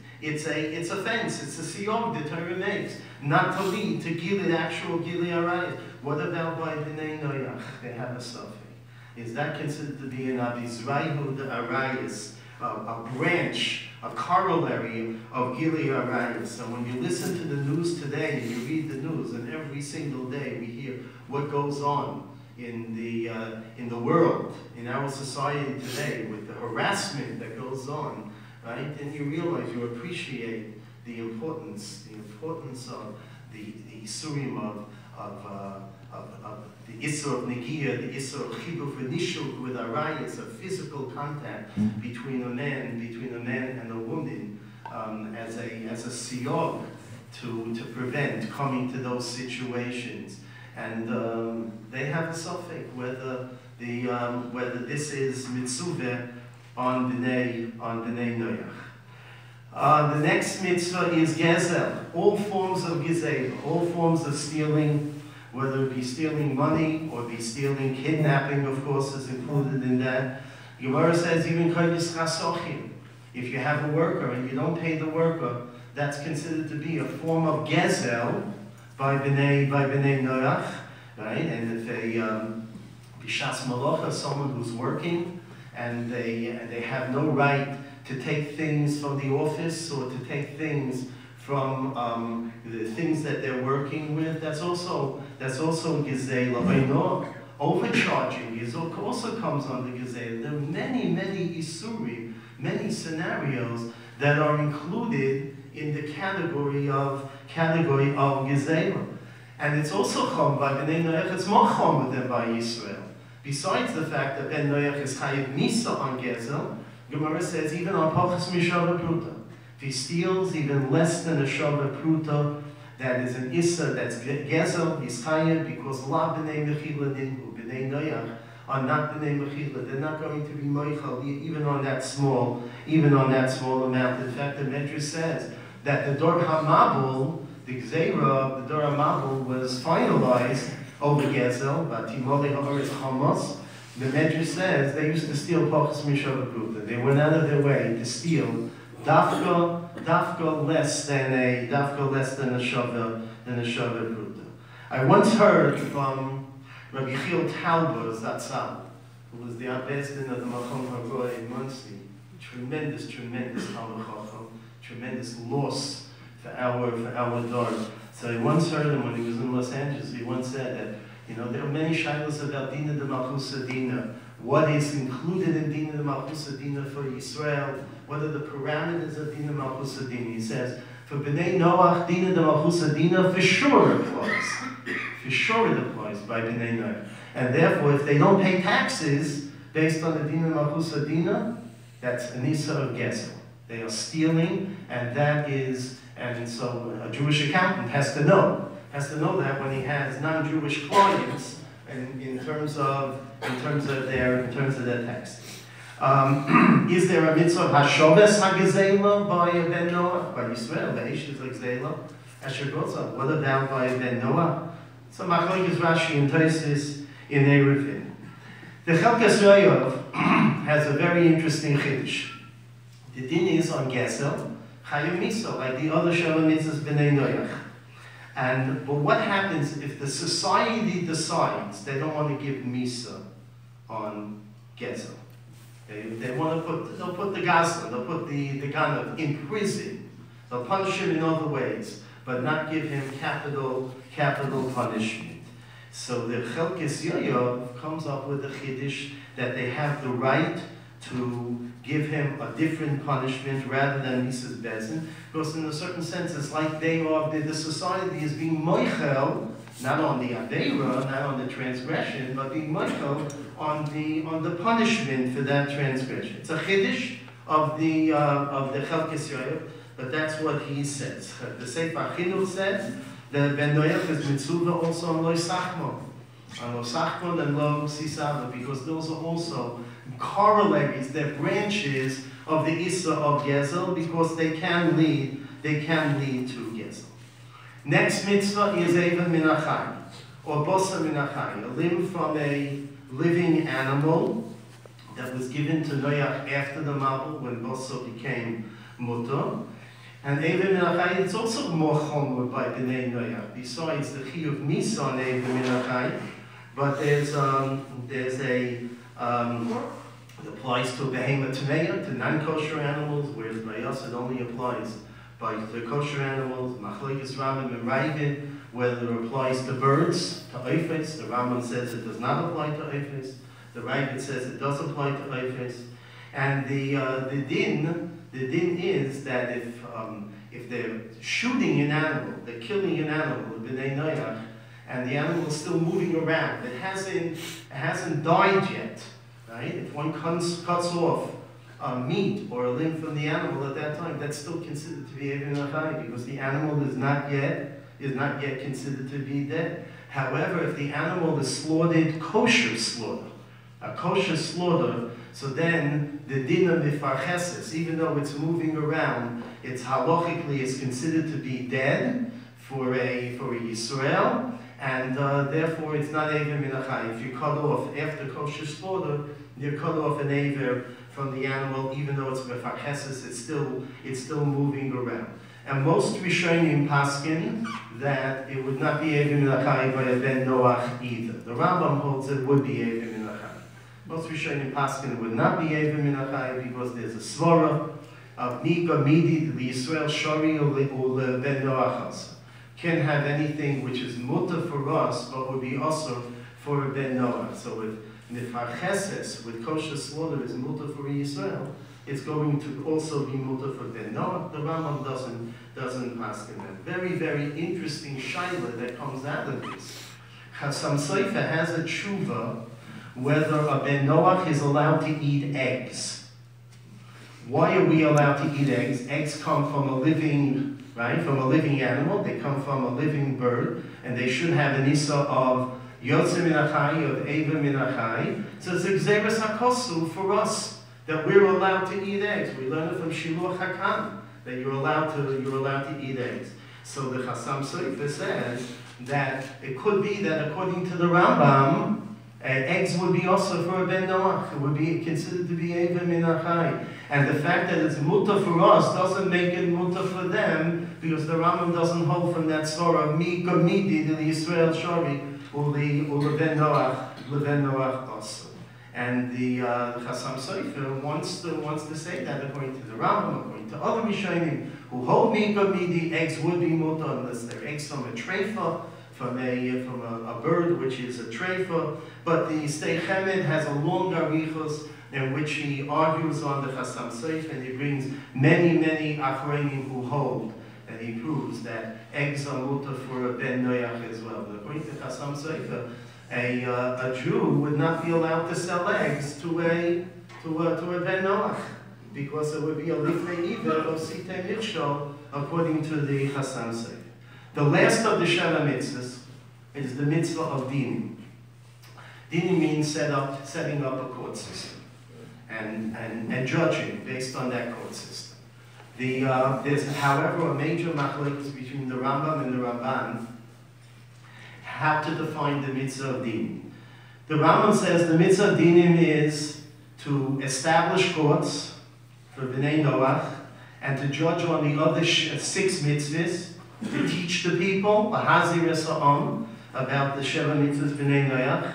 a fence, it's a siyog the Torah makes, not to lead to gilui, actual gilui arayis. What about by Bnei Noach? They have a suffix. Is that considered to be an abizraihu arayis, a branch, a corollary of gilui arayis? So when you listen to the news today and you read the news, and every single day we hear what goes on in the world, in our society today, with the harassment that goes on, right? And you realize, you appreciate the importance of the isurim of the isur of negiah, the isur of chibur v'nishul with arayis, of physical contact between a man and a woman, as a siyog to prevent coming to those situations. And they have a suffix whether this is mitzvah on Bnei Noach. The next mitzvah is gezel. All forms of gezel, all forms of stealing, whether it be stealing money or be stealing kidnapping, of course, is included in that. Gemara says even kodesh chasochim. If you have a worker and you don't pay the worker, that's considered to be a form of gezel by Bnei Noach, right? And if a bishas malacha, someone who's working, and they have no right to take things from the office or to take things from the things that they're working with, that's also gezel. Overcharging also comes under gezel. There are many isurim, many scenarios that are included in the category of gezel. And it's also chom by Bnei Noach, it's more chom than by Yisrael. Besides the fact that Ben Noach is chayiv misa on gezel, Gemara says even on pachas mishava pruta. If he steals even less than a shava pruta, that is an issa, that's gezel, he's chayiv, because la b'nei mechila ninhu, Bnei Noach are not b'nei mechila. They're not going to be moichal even on that small amount. In fact, the Medrash says that the Dor HaMabul, the Gzeira, the Dor HaMabul was finalized over gezel, but Timoli Ha'aretz Chamos. The Medrash says they used to steal pachas mishava pruta. They went out of their way to steal dafka less than a shava pruta. I once heard from Rabbi Nachum Sauer Zatzal, who was the Abbesdin of the Machom HaRoy in Muncie. Tremendous Talmud Chacham, tremendous loss for our Dor. So I once heard him when he was in Los Angeles. He once said that, there are many shilos about Dina de Malchus Dina. What is included in Dina de Malchus Dina for Yisrael? What are the parameters of Dina de Malchus Dina? He says, for Bnei Noach, Dina de Malchus Dina for sure applies. For sure it applies by Bnei Noach. And therefore, if they don't pay taxes based on the Dina de Malchus Dina, that's an issa of gezel. They are stealing, and so a Jewish accountant has to know that when he has non-Jewish clients, and in terms of their taxes. Is there a mitzvah of hashoves hagezela by Ben Noach, by Yisrael? The Eish is like zela. Asher Goza. What about by Ben Noach? So Machlokes Rashi and Tosfos in Eruvin. The Chelkas Yoav has a very interesting chiddush. The din is on gezel, chayav misa, like the other Sheva mitzvahs Bnei Noach. But what happens if the society decides they don't want to give misa on gezel? They want to they'll put the gazlan, they'll put the ganav in prison. They'll punish him in other ways, but not give him capital punishment. So the Chelkas Yoav comes up with the chiddush that they have the right to give him a different punishment rather than Mrs. Bezin, because in a certain sense it's like the society is being moichel, not on the aveira, not on the transgression, but being moichel on the punishment for that transgression. It's a chiddush of the Chelkas Yoav, but that's what he says. The Sefer Chinuch says that Ben Noach is mitzvah also on lo sachmon and lo sisava, because those are also corollaries, they're branches of the issa of gezel, because they can lead to gezel. Next mitzvah is eva minachai, or bosa minachai, a limb from a living animal, that was given to Noach after the Mabul, when Boso became Mutter. And Eiver Min HaChai, it's also more chomer by Bnei Noach, besides the Chi of Misa on Eiver Min HaChai. But there's a, it applies to a behemoth Tameya, to non-kosher animals, whereas by us it only applies by the kosher animals, Machlokes Rambam and Ravid, whether it applies to birds, to Ophis. The Rambam says it does not apply to Ophis. The Ravid says it does apply to Ophis. And the din is that if they're shooting an animal, they're killing an animal, the Bnei Noach, and the animal is still moving around, it hasn't died yet, right? If one cuts off meat or a limb from the animal at that time, that's still considered to be Eiver Min HaChai, because the animal is not yet considered to be dead. However, if the animal is slaughtered kosher slaughter, a kosher slaughter, so then the din of Chesed, even though it's moving around, it's halachically is considered to be dead for a Yisrael, and therefore it's not Eiver Min HaChai. If you cut off after kosher slaughter, you cut off an Eiver from the animal, even though it's Chesed, it's still moving around. And most Rishonim paskin that it would not be Eiver Min HaChai by a Ben Noach either. The Rambam holds it would be Eiver Min HaChai. Most Rishonim paskin it would not be Eiver Min HaChai because there's a svara of Nika Midi, the Yisrael Shari or Ben Noach can have anything which is mutter for us, but would be also for a Ben Noach. So with Chesed, with kosher slaughter is mutter for Yisrael, it's going to also be mutter for Ben Noach. The Rambam doesn't pass in that. Very, very interesting shaila that comes out of this. Chassam Sofer has a tshuva whether a Ben Noach is allowed to eat eggs. Why are we allowed to eat eggs? Eggs come from a living, right? From a living animal. They come from a living bird, and they should have an issa of Yotze Min HaChai, of Eiver Min HaChai. So it's a Gzeres HaKosu for us that we're allowed to eat eggs. We learn it from Shiluach HaKam, that you're allowed to eat eggs. So the Chassam Sofer says that it could be that according to the Rambam, eggs would be also for a Ben Noach. It would be considered to be Eiver Min HaChai. And the fact that it's mutter for us doesn't make it mutter for them, because the Rambam doesn't hold from that story of Mi Gomidi, the Yisrael Shari, or the Ben Noach also. And the Chassam Sofer wants to say that according to the Rambam, according to other Rishonim who hold Mi Gomidi, eggs would be mutter unless they're eggs from a treifa, from a bird which is a treifa. But the Stei Chemed has a long arichos in which he argues on the Chassam Sofer, and he brings many achronim who hold, and he proves that eggs are mutter for a Ben Noach as well. But according to Chassam Sofer, a Jew would not be allowed to sell eggs to a Ben Noach, because it would be a lifnei iver of sitei mitchel, according to the Chassam Sofer. The last of the Sheva mitzvahs is the mitzvah of Dayin. Dayin means setting up a court system and judging based on that court system. There's, however, a major machlokes between the Rambam and the Ramban how to define the mitzvah of Dayin. The Rambam says the mitzvah of Dayin is to establish courts for Bnei Noach and to judge on the other 6 mitzvahs, to teach the people, about the Sheva mitzvahs Bnei Noach.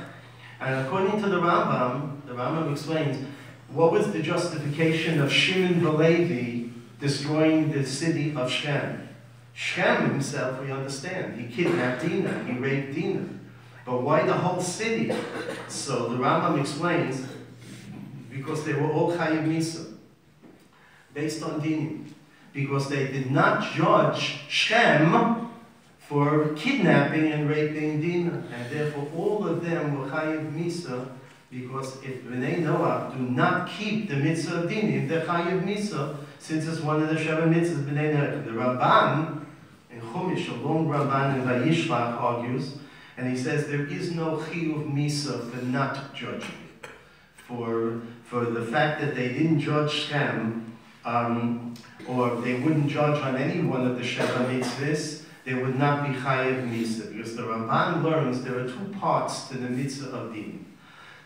And according to the Rambam explains what was the justification of Shimon Velevi destroying the city of Shem. Shem himself, we understand, he kidnapped Dinah, he raped Dinah. But why the whole city? So the Rambam explains, because they were all chayiv misa, based on Dinah. Because they did not judge Shem for kidnapping and raping Dinah, and therefore all of them were chayiv misa, because if Bnei Noach do not keep the mitzvah of Dinah, they're chayiv misa, since it's one of the Sheva mitzvahs Bnei Noach. The Ramban in Chumash, a long Ramban in Vayishlach, argues, and he says there is no chiyuv misa for not judging, for the fact that they didn't judge Shem. Or they wouldn't judge on any one of the Sheva mitzvahs, they would not be chayiv misa, because the Ramban learns there are 2 parts to the mitzvah of Dayin.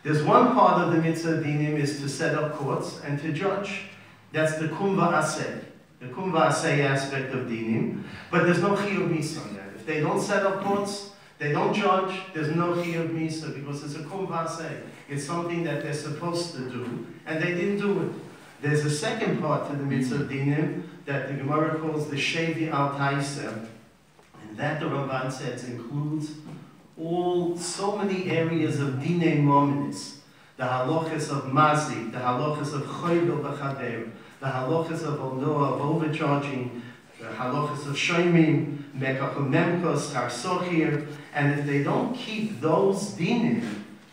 There's one part of the mitzvah dinim is to set up courts and to judge. That's the kum va'aseh, the kum va'aseh aspect of dinim. But there's no chiyuv misa on that. If they don't set up courts, they don't judge, there's no chiyuv misa because it's a kum va'aseh. It's something that they're supposed to do, and they didn't do it. There's a second part to the mitzvah dinim that the Gemara calls the Sheva al Taisa, and that the Ramban says includes so many areas of dinei mominis, the halachas of mazik, the halachas of choyvel b'chader, the halachas of ondoa, of overcharging, the halachas of shoymim, mekach memkos, harsochir, and if they don't keep those dinim,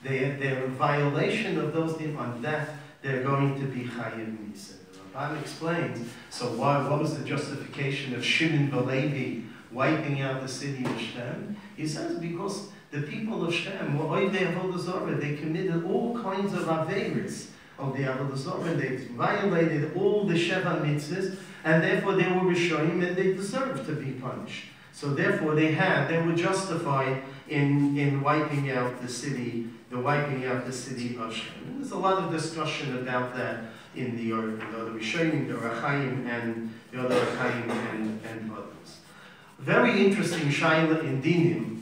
they're in violation of those dinim. On that, they're going to be chayiv misa. The Ramban explains, so what was the justification of Shimon Balevi wiping out the city of Shem? He says because the people of Shem were oivei avodah zarah. They committed all kinds of averis of the avodah zarah. They violated all the Sheva mitzvahs, and therefore they were rishonim and they deserved to be punished. So therefore they were justified in wiping out the city, of Shem. And there's a lot of discussion about that in the Rishonim, the Rachaim, and the other Rachaim and others. Very interesting shaila in dinim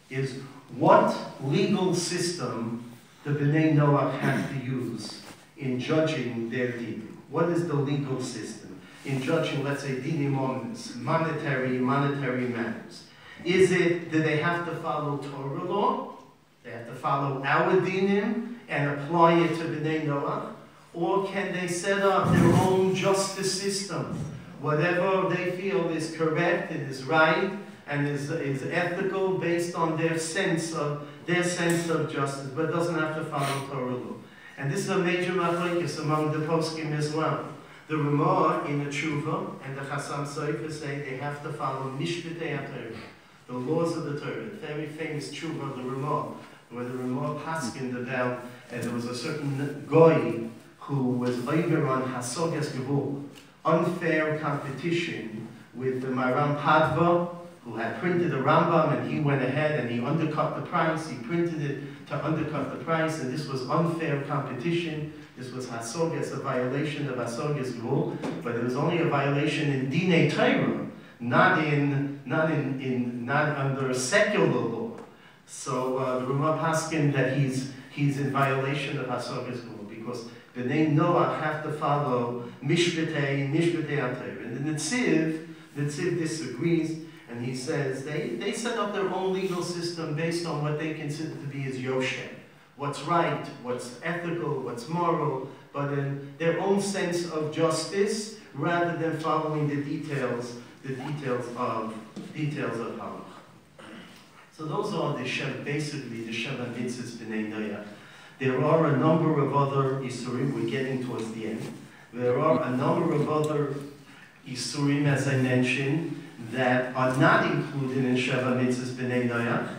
is what legal system the Bnei Noach have to use in judging their dinim. What is the legal system in judging, let's say, dinim omnis, monetary matters? Do they have to follow Torah law? They have to follow our dinim and apply it to Bnei Noach? Or can they set up their own justice system? Whatever they feel is correct, it is right, and is ethical based on their sense of justice, but doesn't have to follow Torah law. And this is a major machlokes among the poskim as well. The Ramah in the Tshuva and the Chasam Sofer say they have to follow mishpatei Torah, the laws of the Torah. The very famous Tshuva of the Ramah, where the Ramah paskined about, and there was a certain goy who was over on hasogas gevul, unfair competition with the Maram Padva, who had printed a Rambam, and he went ahead and he undercut the price. He printed it to undercut the price, and this was unfair competition. This was hasogas, a violation of hasogas gevul, but it was only a violation in dinei Torah, not under secular law. So the Ramah paskin that he's in violation of hasogas gevul because Bnei Noach have to follow mishpatei Torah. And the Netziv disagrees, and he says they set up their own legal system based on what they consider to be as yosher, what's right, what's ethical, what's moral, but in their own sense of justice, rather than following the details of halach. So those are basically the Sheva mitzvahs Bnei Noach. There are a number of other isurim. We're getting towards the end. There are a number of other isurim, as I mentioned, that are not included in Sheva mitzvahs Bnei Noach,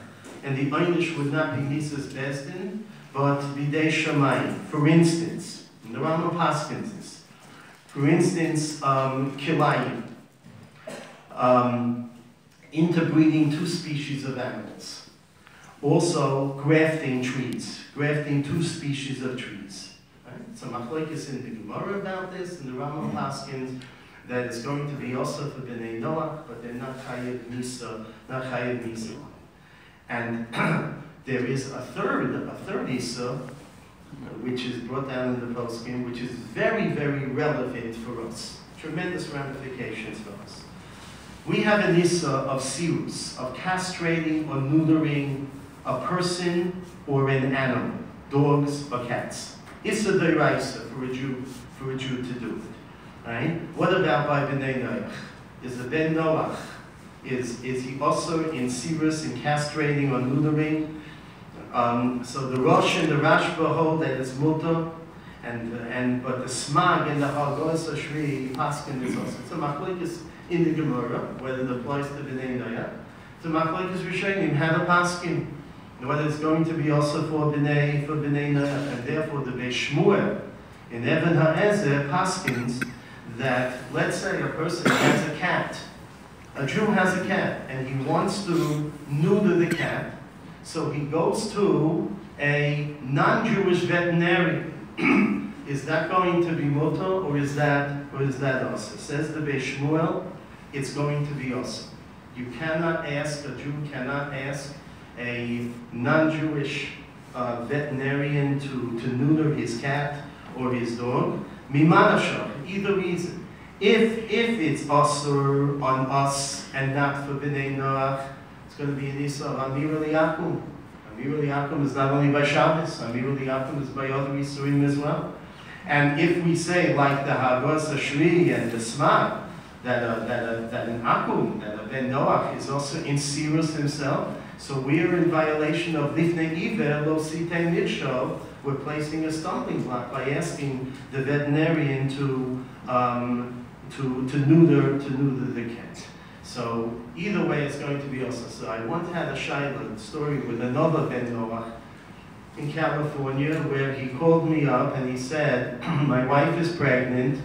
and the einish would not be mitzvahs besdin, but bidei shamayim. For instance, in the Rambam paskins this. For instance, kilayim, interbreeding two species of animals. Also, grafting trees, grafting two species of trees. Right? So machlokes in the Gemara about this, and the Rambam paskins that it's going to be also for Bnei Noach, but they're not chayiv misa. And there is a third isa, which is brought down in the poskim, which is very, very relevant for us. Tremendous ramifications for us. We have an isa of sirus, of castrating or neutering a person or an animal, dogs or cats. Issa d'oraisa for a Jew to do it. Right? What about by Bnei Noach? Is the Ben Noach, is he also in sirus, in castrating or neutering? So the Rosh and the Rashba hold that it's mutter, but the Smag and the Hargos Ashri paskin is also. It's a machlokes in the Gemara, whether it applies to Bnei Noach. It's a machlokes Rishonim, how to paskin, whether it's going to be also for Bnei Noach, and therefore the Beis Shmuel in Even HaEzer paskins that, let's say a person has a cat, a Jew has a cat, and he wants to neuter the cat, so he goes to a non-Jewish veterinarian, is that going to be mutter or is that also? Says the Beis Shmuel, it's going to be also. You cannot ask, a Jew cannot ask a non-Jewish veterinarian to neuter his cat or his dog. Mimanashah, either reason. If it's asur on us and not for Bnei Noach, it's going to be an issa of Amir Liyakum. Amir Liyakum is not only by Shabbos, Amir Liyakum is by other isurim as well. And if we say, like the Havas Ashri and the Sma, that an Akum, that a Ben Noach is also in Sirus himself, so we're in violation of Lifnei Iver, Lo Sitei Midsho. We're placing a stumbling block by asking the veterinarian to neuter the cat. So either way, it's going to be also. So I once had a story with another Ben Noach in California, where he called me up and he said, my wife is pregnant,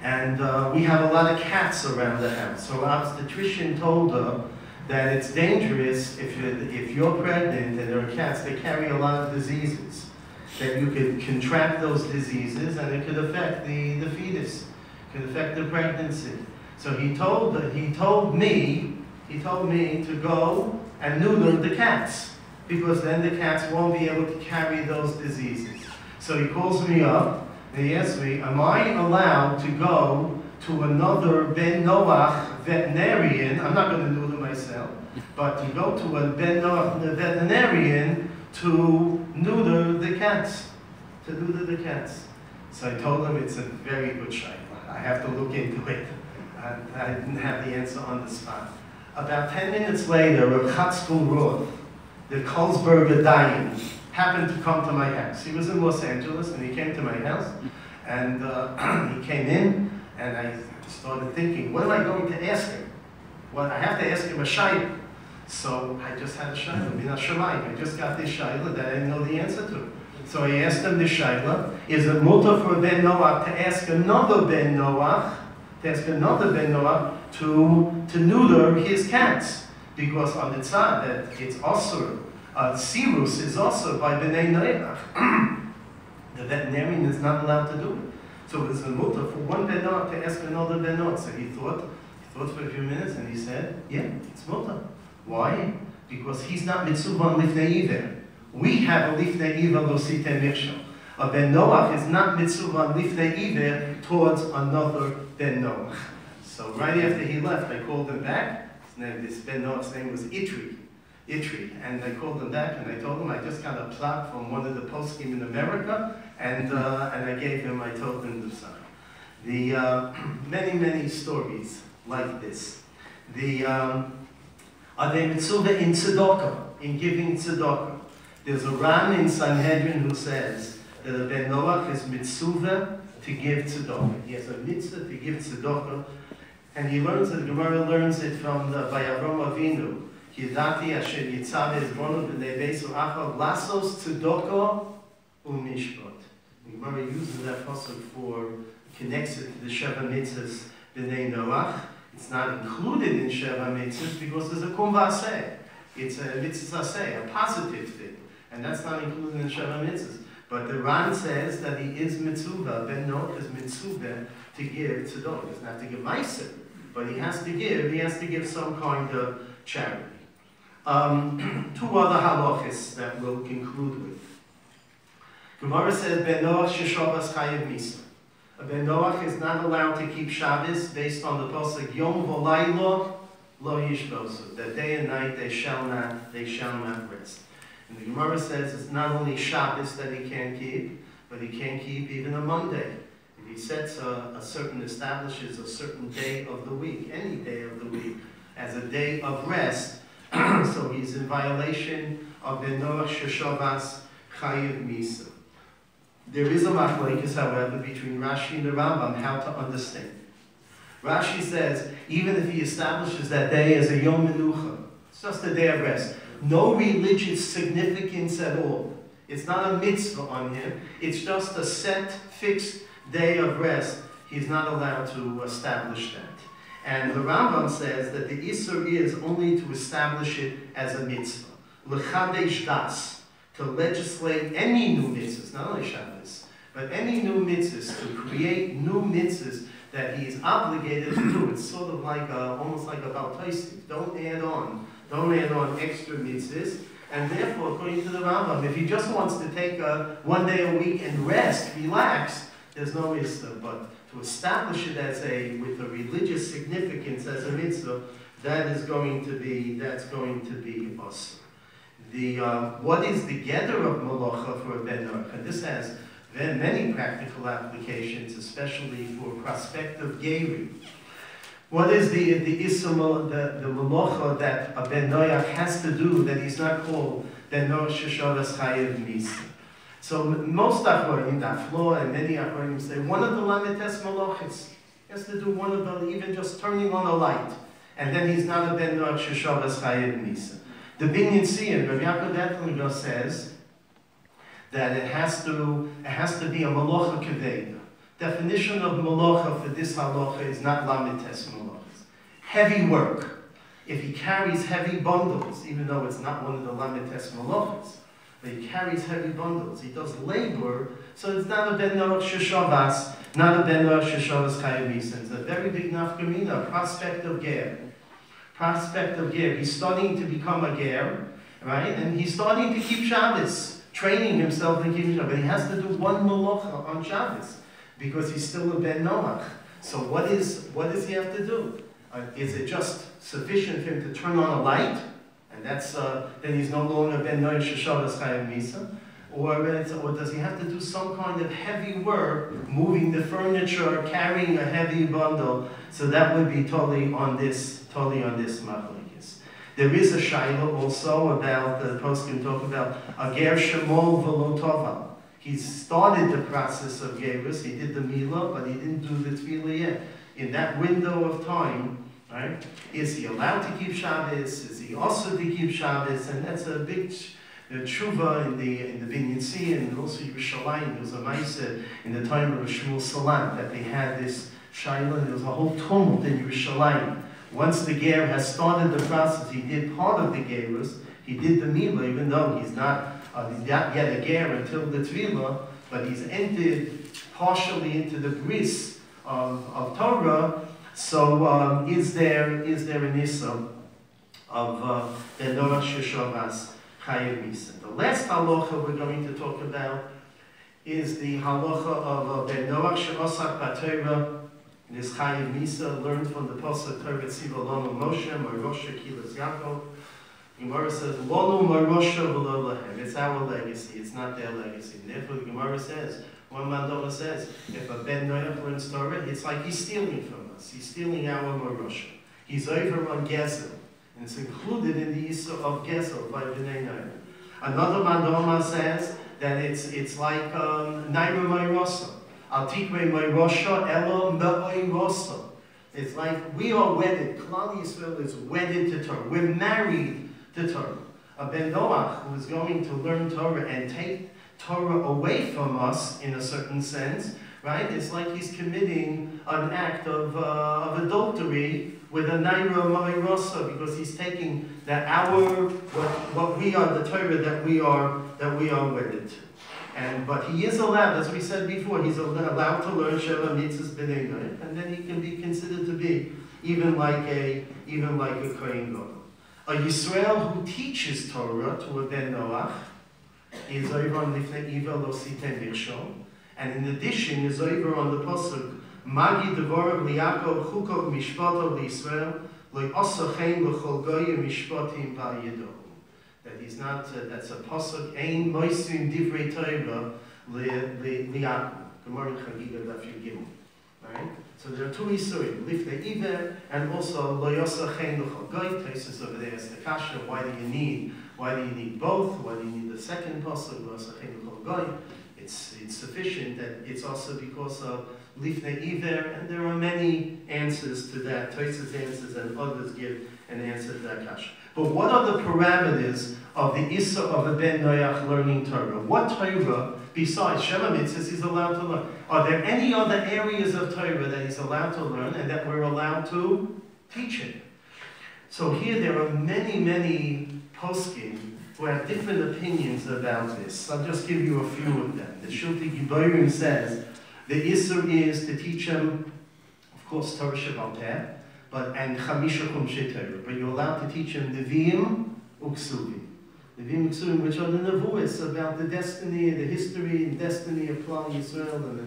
and we have a lot of cats around the house. So our obstetrician told her that it's dangerous if you're pregnant and there are cats, they carry a lot of diseases, that you could contract those diseases and it could affect the fetus, could affect the pregnancy. So he told me to go and neuter the cats, because then the cats won't be able to carry those diseases. So he calls me up and he asks me, am I allowed to go to another Ben Noach veterinarian? I'm not going to neuter myself, but to go to a Ben Noach veterinarian to neuter the cats. So I told him it's a very good shayla. I have to look into it. I didn't have the answer on the spot. About 10 minutes later, a Chatzkel Roth, the Kolsberger Dayin, happened to come to my house. He was in Los Angeles and he came to my house, and he came in, and I started thinking, what am I going to ask him? Well, I have to ask him a shayla. So I just had a shayla, Mina Shamayim. I just got this shayla that I didn't know the answer to. So I asked him the shayla, is it mutter for Ben Noach to ask another Ben Noach, to neuter his cats? Because on the tzad that it's asur, sirus is also by Bnei Noach. The veterinarian is not allowed to do it. So it's a mutter for one Ben Noach to ask another Ben Noach. So he thought for a few minutes and he said, yeah, it's mutter. Why? Because he's not mitzvah lifnei iver. We have a lifnei iver lo sitei michshel. A Ben Noach is not mitzvah lifnei iver towards another Ben Noach. So right after he left, I called him back. This Ben Noach's name was Itri. And I called him back and I told him I just got a plot from one of the poskim in America, and I told him the sign. The many stories like this. Are they mitzvah in tzedakah, in giving tzedakah? There's a Ran in Sanhedrin who says that a Ben Noach is mitzvah to give tzedakah. He has a mitzvah to give tzedakah, and he learns it. The Gemara learns it from by Avram Avinu. Yidati asher yitzav ezvonu b'nei Beis u'achal lasos tzedakah u'mishpat. The Gemara uses that pasuk connects it to the Sheva Mitzvos Bnei Noach. It's not included in Sheva Mitzvos because there's a kum v'aseh. It's a mitzvah, a positive thing, and that's not included in Sheva Mitzvos. But the Ran says that he is mitzvah, Ben Noach is mitzvah to give tzedakah. He doesn't have to give meiser, but he has to give some kind of charity. Two other halachas that we'll conclude with. Gemara says, Ben Noach sheshavas chayev misa. A Ben Noach is not allowed to keep Shabbos based on the pasuk Yom v'laylo lo yishbosu. That day and night they shall not rest. And the Gemara says it's not only Shabbos that he can't keep, but he can't keep even a Monday. If he establishes a certain day of the week, any day of the week, as a day of rest, so he's in violation of Ben Noach sheshavas chayev misa. There is a machlokes, however, between Rashi and the Rambam how to understand. Rashi says, even if he establishes that day as a Yom Menucha, it's just a day of rest, no religious significance at all. It's not a mitzvah on him. It's just a set, fixed day of rest. He's not allowed to establish that. And the Rambam says that the Isur is only to establish it as a mitzvah. L'chadesh das, to legislate any new mitzvahs, not only Shabbos, but any new mitzvahs, to create new mitzvahs that he is obligated to do. It's sort of like almost like a baltoistic. Don't add on extra mitzvahs. And therefore, according to the Rambam, if he just wants to take 1 day a week and rest, relax, there's no mitzvah. But to establish it as with a religious significance as a mitzvah, that's going to be awesome. What is the gather of malacha for a ben Noach? And this has many practical applications, especially for prospective geirim. What is the malacha that a ben Noach has to do that he's not called ben Noach sheshavas chayev misa? So most achronim, Daflo and many achronim say one of the lamites malachis. He has to do one of them, even just turning on a light, and then he's not a ben Noach sheshavas chayev misa. The Bnei Rabbi Nachum Sauer says that it has to be a malacha kaveda. Definition of malacha for this halacha is not lamites malachas. Heavy work. If he carries heavy bundles, even though it's not one of the lamites malachas, but he carries heavy bundles, he does labor, so it's not a ben Noach sheshavas, not a ben Noach sheshavas chayev misa. It's a very big nafkamina, prospect of ger. Prospect of ger. He's starting to become a ger, right? And he's starting to keep Shabbos, training himself to keep Shabbos. But he has to do one malacha on Shabbos because he's still a ben Noach. So what does he have to do? Is it just sufficient for him to turn on a light, and that's then he's no longer ben Noach sheshavas chayev misa? Or does he have to do some kind of heavy work, moving the furniture, carrying a heavy bundle? So that would be totally on this machlokes. There is a shiur also about the poskim talk about a ger shemol v'lo tova. He started the process of gerus. He did the milah, but he didn't do the tefillah yet. In that window of time, right? Is he allowed to keep Shabbos? Is he also to keep Shabbos? And that's a big tshuva in the Bnei and also Yerushalayim. There was a ma'aseh in the time of Shmuel Salant that they had this shiur, and there was a whole tumult in Yerushalayim. Once the ger has started the process, he did part of the gerus, he did the milah, even though he's not yet a ger until the tefillah, but he's entered partially into the bris of Torah. So is there an issa of ben Noach sheshavas chayev misa? The last halacha we're going to talk about is the halacha of ben Noach she'osak b'Torah. This chayev misa learned from the pasuk Torah tziva lanu Moshe Marosha Kilas Yaakov. Gemara says lanu Marosha v'lo lahem. It's our legacy. It's not their legacy. And therefore, the Gemara says, one Mandora says, if a ben Noach learns Torah, it's like he's stealing from us. He's stealing our Marosha. He's over on Gezel, and it's included in the issue of Gezel by Bnei. Another Mandora says that it's like Naira Mayrosa. It's like we are wedded. Klal Yisrael is wedded to Torah. We're married to Torah. A ben Noach who is going to learn Torah and take Torah away from us in a certain sense, right? It's like he's committing an act of adultery with a naira ma'irasa, because he's taking that what we are, the Torah that we are wedded to. But he is allowed, as we said before, he's allowed to learn Sheva Mitzvos Bnei, and then he can be considered to be even like a Kohen Gadol. A Yisrael who teaches Torah to a ben Noach is over on Lifnei Iver Lo Siten Michshol, and in addition is over on the pasuk Magi Devorav Liakov Chukov Mishpatov L'Yisrael Lo Osochem L'Chol Goyim Mishpatim Bal Yedo. That he's not, that's a pasuk, Ein Moisim Divrei Torah Li'Yakov. Gemara Chagiga Daf Yud Gimel. Right? So there are two isurim, Lifnei Iver, and also Lo Yosachem L'Chol Goy. Places over there is the kasha. Why do you need both? Why do you need the second pasuk, Lo Yosachem L'Chol Goy? It's sufficient that it's also because of Lifnei Iver, and there are many answers to that. Tosfos answers and others give an answer to that kasha. But what are the parameters of the issa of a ben Noach learning Torah? What Torah, besides Sheva Mitzvos, he's allowed to learn? Are there any other areas of Torah that he's allowed to learn and that we're allowed to teach him? So here there are many poskim who have different opinions about this. I'll just give you a few of them. The Shulti Giborim says the Isur is to teach them, of course, Torah Shebal Peh, and Chamisha Chumshei Torah, but you're allowed to teach them Nevi'im Uksuvim. Nevi'im Uksuvim, which are the Nevuos about the destiny, the history and destiny of Klal Yisrael, and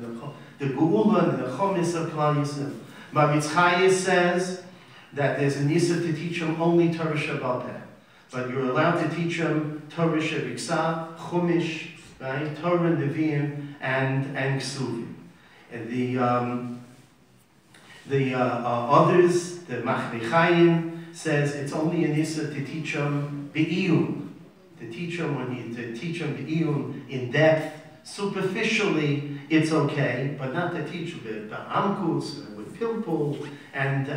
the Geula and the Chomis of Klal Yisrael. Maritz Chaya says that there's an Isur to teach them only Torah Shebal Peh, but you're allowed to teach them Torah Shebiksa, Chumash, right? Torah, Nevi'im, and Ksuvim. And the others, the Machne Chaim, says it's only an Isur to teach them Be'iyun, to teach them Be'iyun in depth. Superficially, it's okay, but not to teach with Amkus, with Pilpul, and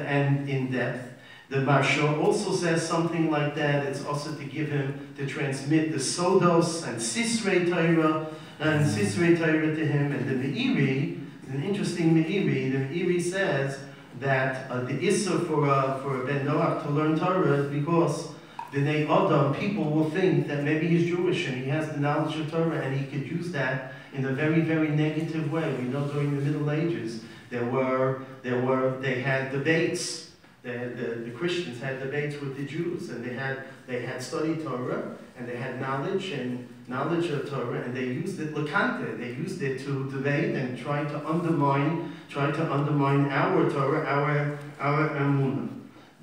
in depth. The Marsha also says something like that. It's also to give him, to transmit the Sodos and Sisrei Torah to him. And the Meiri, an interesting Meiri, the Meiri says that the Isser for a Ben Noach to learn Torah is because Bnei Adam, people will think that maybe he's Jewish and he has the knowledge of Torah and he could use that in a very, very negative way. We know during the Middle Ages they had debates. The Christians had debates with the Jews, and they had studied Torah and they had knowledge of Torah, and they used it lekante. They used it to debate and try to undermine our Torah, our emunah.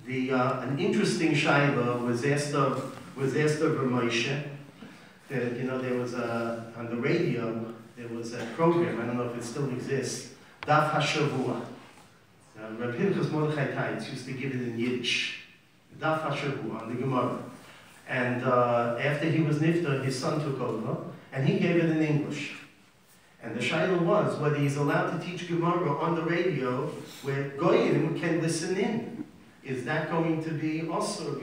An interesting shaila was asked of Moshe. There was on the radio there was a program. I don't know if it still exists. Daf HaShavua. Rabbinical Mordechai Taitz used to give it in Yiddish. Daf HaShavua on the Gemara. And after he was nifta, his son took over, and he gave it in English. And the shaila was whether he's allowed to teach Gemara on the radio where Goyim can listen in. Is that going to be also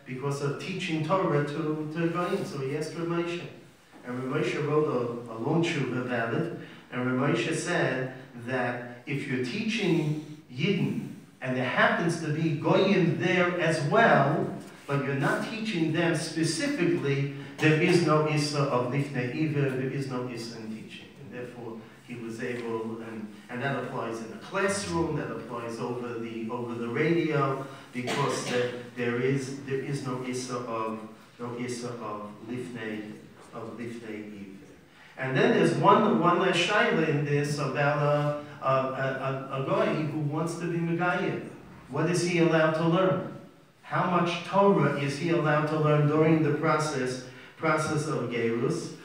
because of teaching Torah to Goyim? So he asked Rav Moshe. And Rav Moshe wrote a long tshuva about it. And Rav Moshe said that if you're teaching Yidden, and there happens to be Goyim there as well, but you're not teaching them specifically, there is no Issa of Lifnei Iver, there is no Issa in teaching. And therefore, he was able, and that applies in the classroom, that applies over the radio, because there is no Issa of Lifnei Iver. And then there's one last shaila in this about a guy who wants to be Megayeh. What is he allowed to learn? How much Torah is he allowed to learn during the process of Gerus?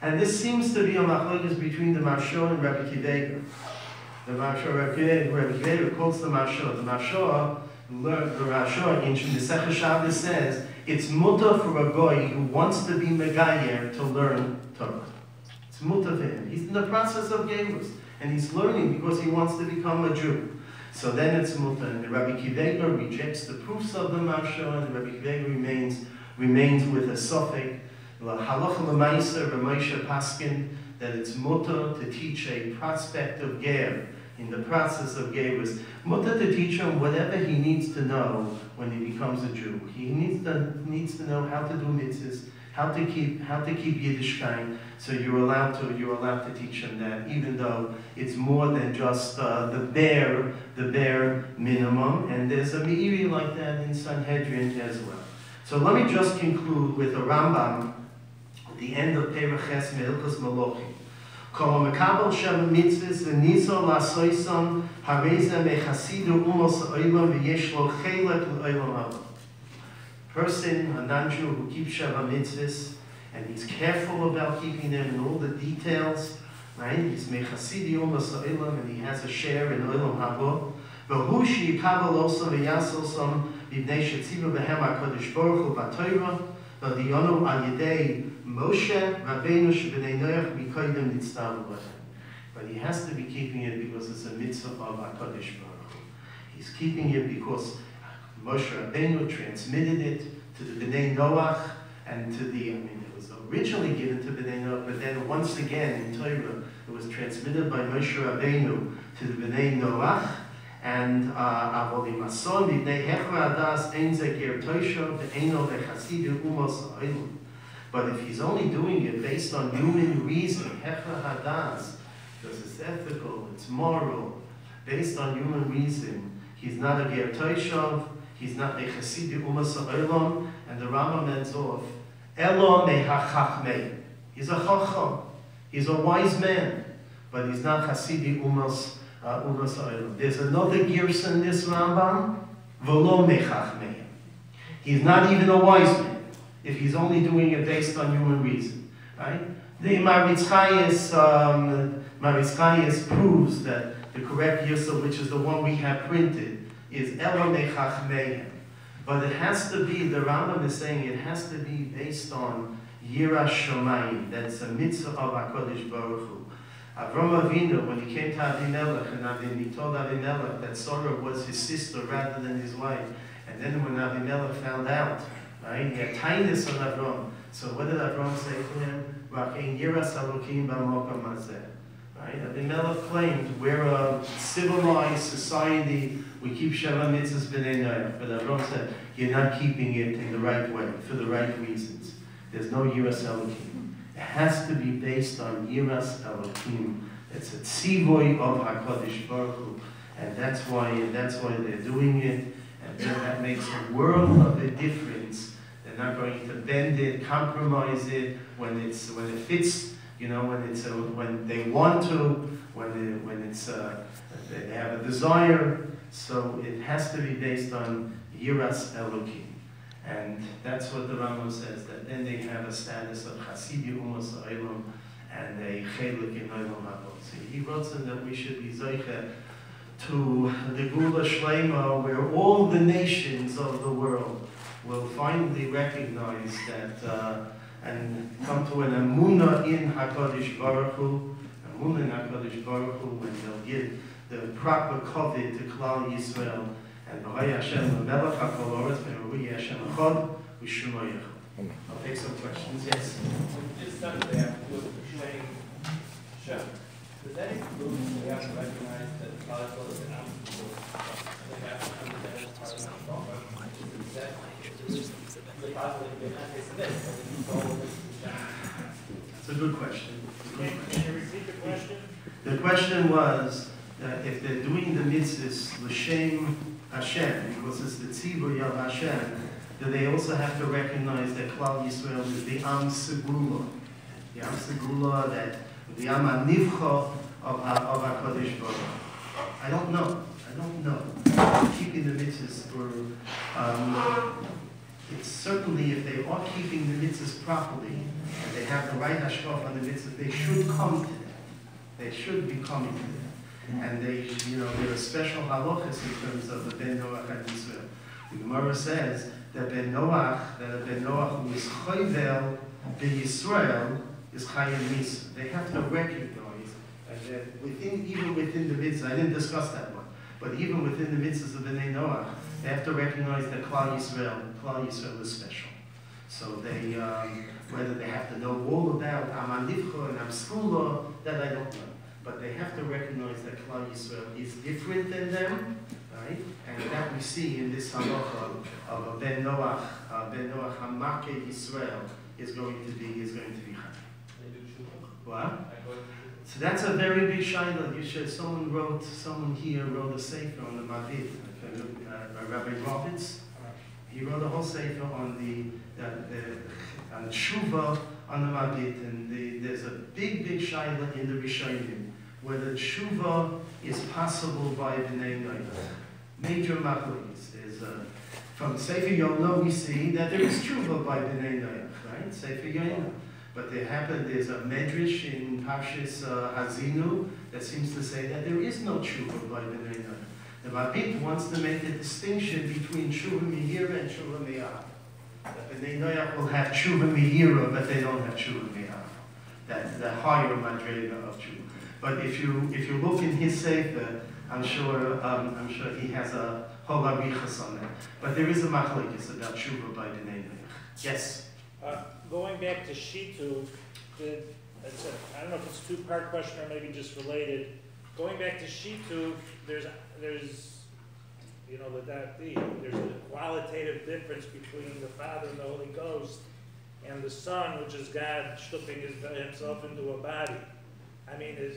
And this seems to be a machlokes between the Marsha and Rabbi Kiveger. The Marsha, Rabbi Kiveger quotes the Marsha. The Marsha in the Sechah Shabbos says it's mutter for a guy who wants to be Megayer to learn Torah. It's mutter for him. He's in the process of Gerus, and he's learning because he wants to become a Jew. So then it's mutter. And Rabbi Kiveger rejects the proofs of the Marsha, and Rabbi Kiveger remains with a suffix. Halacha l'maisa, Ramosha Paskin, that it's mutter to teach a prospective ger in the process of gerus. Mutter to teach him whatever he needs to know when he becomes a Jew. He needs to know how to do mitzvahs, how to keep Yiddishkeit. So you're allowed to teach him that, even though it's more than just the bare minimum. And there's a meiri like that in Sanhedrin as well. So let me just conclude with a Rambam at the end of Perek Ches Me'ilchos Malachim. Kol mekabel Sheva mitzvahs v'niso la'soison hareze mechasidu umos ha'olam v'yesh lo chelek l'olam haba. Person, a non-Jew who keeps Sheva mitzvahs, and he's careful about keeping them in all the details, right? He's mechasidi umos ha'olam, and he has a share in olam haba. V'hu she'yikabel also v'yasosam Bnei shetziva b'hem HaKadosh Baruch Hu b'Torah v'diyonu al yedei Moshe Rabbeinu shebnei Noach mikoydem nitztavu b'hem. But he has to be keeping it because it's a mitzvah of HaKadosh Baruch Hu. He's keeping it because Moshe Rabbeinu transmitted it to the Bnei Noach and it was originally given to Bnei Noach, but then once again in Torah it was transmitted by Moshe Rabbeinu to the Bnei Noach. And avodim ason b'nei hechra adas ein ze ger toisho ve'eno vechasidu umos ha'ilum. But if he's only doing it based on human reason, hechra hadas, because it's ethical, it's moral, based on human reason, he's not a ger toisho, he's not a chasidu umos ha'ilum, and the Rambam ends off, elo mehachachmei. He's a chacham, he's a wise man, but he's not chasidi umos ha'ilum. There's another girsa in this Rambam, v'lo mechachmei. He's not even a wise man if he's only doing it based on human reason, right? The Maritzchayes proves that the correct girsa, which is the one we have printed, is elo mechachmei. But it has to be, the Rambam is saying, it has to be based on Yiras Shamayim. That's a mitzvah of HaKadosh Baruch Hu. Avram Avinu, when he came to Avimelech, and he told Avimelech that Sarah was his sister rather than his wife. And then when Avimelech found out, right, he had kindness on Avram. So what did Avram say to him? Rakein Yiras Elokim b'mokom hazeh. Right? Avimelech claimed we're a civilized society. We keep Sheva mitzvahs b'nei Noach. But Avram said, you're not keeping it in the right way, for the right reasons. There's no Yiras Elokim. It has to be based on Yiras Elokim. It's a tzivoy of HaKadosh Baruch Hu. And that's why they're doing it. And then that makes a world of a difference. They're not going to bend it, compromise it when it fits, you know, when they want to, they have a desire. So it has to be based on Yiras Elokim. And that's what the Rambam says, that then they have a status of Chasidi Umos Ha'ilum and a Chelik in Olam Haba. So he wrote that we should be Zoiche to the Gula Shlema, where all the nations of the world will finally recognize that and come to an Amunah in HaKadosh Baruch Hu, Amunah in HaKadosh Baruch Hu, when they'll give the proper covet to Klal Yisrael. And I'll take some questions. Yes. Just started there with saying Sheva. Does that include we have to recognize that the Father is an absolute? They have to understand part of the Torah. Is that the possibility of Chesed? That's a good question. Can you repeat the question? The question was if they're doing the mitzvahs l'shem Hashem, because it's the tzibur of Hashem, do they also have to recognize that Klal Yisrael is the Am Segula? The Am Segula, that the Am HaNivcha of HaKadosh Baruch Hu. I don't know. Keeping the mitzvahs it's certainly, if they are keeping the mitzvahs properly, and they have the right hashkaf on the mitzvahs, they should come to that. They should be coming to that. And they, there are special halachas in terms of the Ben Noach and Israel. The Gemara says that Ben Noach who is chayvel b'Yisrael is chayim misa. They have to recognize that even within the mitzvah, I didn't discuss that one, but even within the mitzvahs of Bnei Noach, they have to recognize that Klal Yisrael is special. So they, whether they have to know all about Am HaNivcha and Am Segula, that I don't know. But they have to recognize that Klal Yisrael is different than them, right? And that we see in this halacha of Ben Noach Hamake Yisrael is going to be Chai. What? So that's a very big shayla. Someone here wrote a sefer on the Mabit. Rabbi Roberts. He wrote a whole sefer on on Sheva on the Mabit, and there's a big shayla in the Rishonim whether Sheva is possible by Bnei Noach. Major machlokes. There's from Sefer Yonah we see that there is Sheva by Bnei Noach, right? Sefer Yonah. But there's a medrash in Parshas Hazinu that seems to say that there is no Sheva by Bnei Noach. The Mabit wants to make the distinction between Sheva Mehira and Sheva Me'ah. That Bnei Noach will have Sheva Mehira, but they don't have Sheva Me'ah. That's the higher madrega of Sheva. But if you look in his sefer, I'm sure he has a whole arichas on that. But there is a machlekes about Sheva by Bnei Noach. Yes. Going back to Shitu, I don't know if it's a two-part question or maybe just related. Going back to Shitu, there's there's, you know, there's a qualitative difference between the Father and the Holy Ghost and the Son, which is God shtupping himself into a body. I mean, does